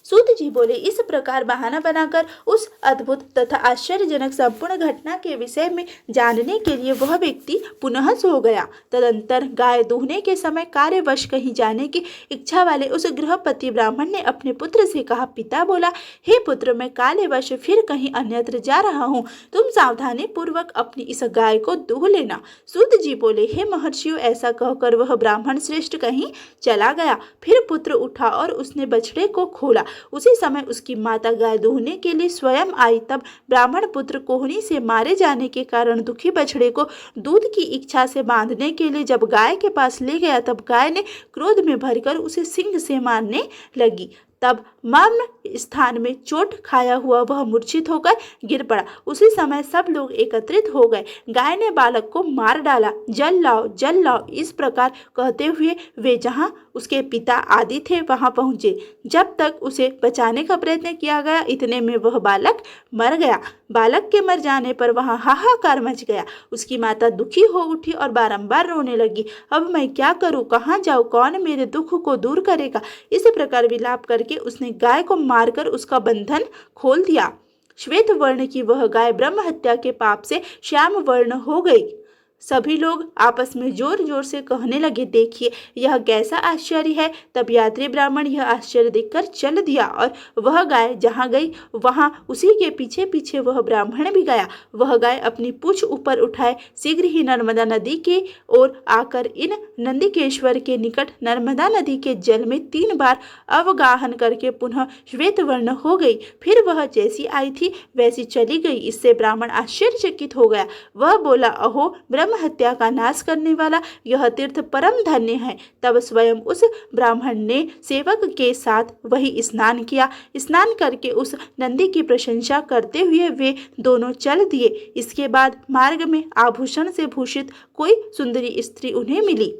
सूत जी बोले, इस प्रकार बहाना बनाकर उस अद्भुत तथा आश्चर्यजनक संपूर्ण घटना के विषय में जानने के लिए वह व्यक्ति पुनः सो गया। तदंतर गाय दूहने के समय कार्यवश कहीं जाने की इच्छा वाले उस गृहपति ब्राह्मण ने अपने पुत्र से कहा। पिता बोला, हे पुत्र, मैं कार्यवश फिर कहीं अन्यत्र जा रहा हूँ, तुम सावधानी पूर्वक अपनी इस गाय को दूह लेना। सूत जी बोले, हे महर्षियों, ऐसा कहकर वह ब्राह्मण श्रेष्ठ कहीं चला गया। फिर पुत्र उठा और उसने बछड़े को खोला। उसी समय उसकी माता गाय दूहने के लिए स्वयं आई। तब ब्राह्मण पुत्र कोहनी से मारे जाने के कारण दुखी बछड़े को दूध की इच्छा से बांधने के लिए जब गाय के पास ले गया, तब गाय ने क्रोध में भरकर उसे सिंह से मारने लगी। तब मर्म स्थान में चोट खाया हुआ वह मूर्छित होकर गिर पड़ा। उसी समय सब लोग एकत्रित हो गए। गाय ने बालक को मार डाला। जल लाओ, जल लाओ, इस प्रकार कहते हुए वे जहाँ उसके पिता आदि थे वहां पहुंचे। जब तक उसे बचाने का प्रयत्न किया गया इतने में वह बालक मर गया। बालक के मर जाने पर वहां हाहाकार मच गया। उसकी माता दुखी हो उठी और बारंबार रोने लगी। अब मैं क्या करूं, कहाँ जाऊं, कौन मेरे दुख को दूर करेगा। इस प्रकार विलाप करके उसने गाय को मारकर उसका बंधन खोल दिया। श्वेत वर्ण की वह गाय ब्रह्म हत्या के पाप से श्याम वर्ण हो गई। सभी लोग आपस में जोर जोर से कहने लगे, देखिए यह कैसा आश्चर्य है। तब यात्री ब्राह्मण यह आश्चर्य देखकर चल दिया और वह गाय जहाँ गई वहाँ उसी के पीछे पीछे वह ब्राह्मण भी गया। वह गाय अपनी पूंछ ऊपर उठाए शीघ्र ही नर्मदा नदी के ओर आकर इन नंदिकेश्वर के निकट नर्मदा नदी के जल में 3 बार अवगाहन करके पुनः श्वेत वर्ण हो गई। फिर वह जैसी आई थी वैसी चली गई। इससे ब्राह्मण आश्चर्यचकित हो गया। वह बोला, अहो ब्रह्म हत्या का नाश करने वाला यह तीर्थ परम धन्य है। तब स्वयं उस ब्राह्मण ने सेवक के साथ वही स्नान किया। स्नान करके उस नंदी की प्रशंसा करते हुए वे दोनों चल दिए। इसके बाद मार्ग में आभूषण से भूषित कोई सुंदरी स्त्री उन्हें मिली।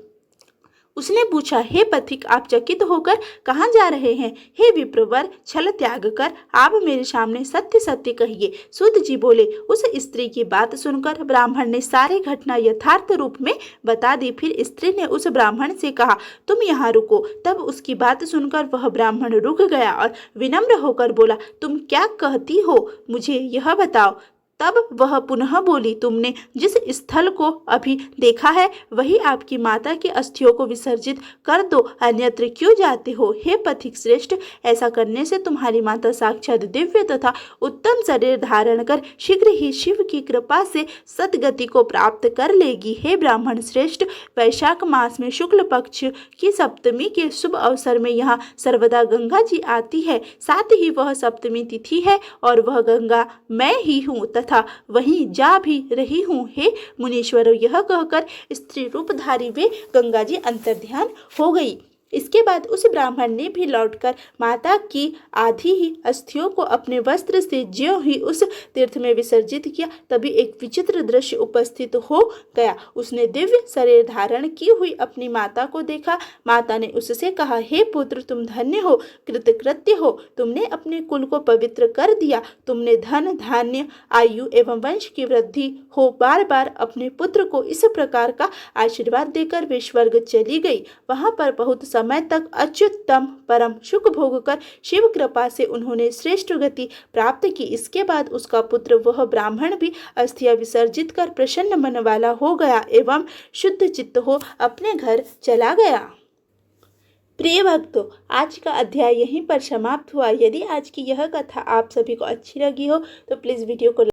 उसने पूछा, हे पथिक, आप चकित होकर कहाँ जा रहे हैं। हे विप्रवर, छल त्याग कर आप मेरे सामने सत्य सत्य कहिए। सूत जी बोले। उस स्त्री की बात सुनकर ब्राह्मण ने सारी घटना यथार्थ रूप में बता दी। फिर स्त्री ने उस ब्राह्मण से कहा, तुम यहाँ रुको। तब उसकी बात सुनकर वह ब्राह्मण रुक गया और विनम्र होकर बोला, तुम क्या कहती हो, मुझे यह बताओ। तब वह पुनः बोली, तुमने जिस स्थल को अभी देखा है वही आपकी माता की अस्थियों को विसर्जित कर दो, अन्यत्र क्यों जाते हो। हे पथिक श्रेष्ठ, ऐसा करने से तुम्हारी माता साक्षात दिव्य तथा उत्तम शरीर धारण कर शीघ्र ही शिव की कृपा से सद्गति को प्राप्त कर लेगी। हे ब्राह्मण श्रेष्ठ, वैशाख मास में शुक्ल पक्ष की सप्तमी के शुभ अवसर में यहाँ सर्वदा गंगा जी आती है। साथ ही वह सप्तमी तिथि है और वह गंगा मैं ही हूँ तथा वहीं जा भी रही हूँ। हे मुनीश्वर, यह कहकर स्त्री रूपधारी वे गंगा जी अंतर्ध्यान हो गई। इसके बाद उस ब्राह्मण ने भी लौटकर माता की आधी ही अस्थियों को अपने वस्त्र से ज्यों ही उस तीर्थ में विसर्जित किया, तभी एक विचित्र दृश्य उपस्थित हो गया। उसने दिव्य शरीर धारण की हुई अपनी माता को देखा। माता ने उससे कहा, हे पुत्र, तुम धन्य हो, कृतकृत्य हो, तुमने अपने कुल को पवित्र कर दिया। तुमने धन धान्य आयु एवं वंश की वृद्धि हो। बार बार अपने पुत्र को इस प्रकार का आशीर्वाद देकर वे स्वर्ग चली गई। वहां पर बहुत समय तक अच्युतम परम सुख भोग कर शिव कृपा से उन्होंने श्रेष्ठ गति प्राप्त की। इसके बाद उसका पुत्र वह ब्राह्मण भी अस्थियां विसर्जित कर प्रसन्न मन वाला हो गया एवं शुद्ध चित्त हो अपने घर चला गया। प्रिय भक्तों, आज का अध्याय यहीं पर समाप्त हुआ। यदि आज की यह कथा आप सभी को अच्छी लगी हो तो प्लीज़ वीडियो को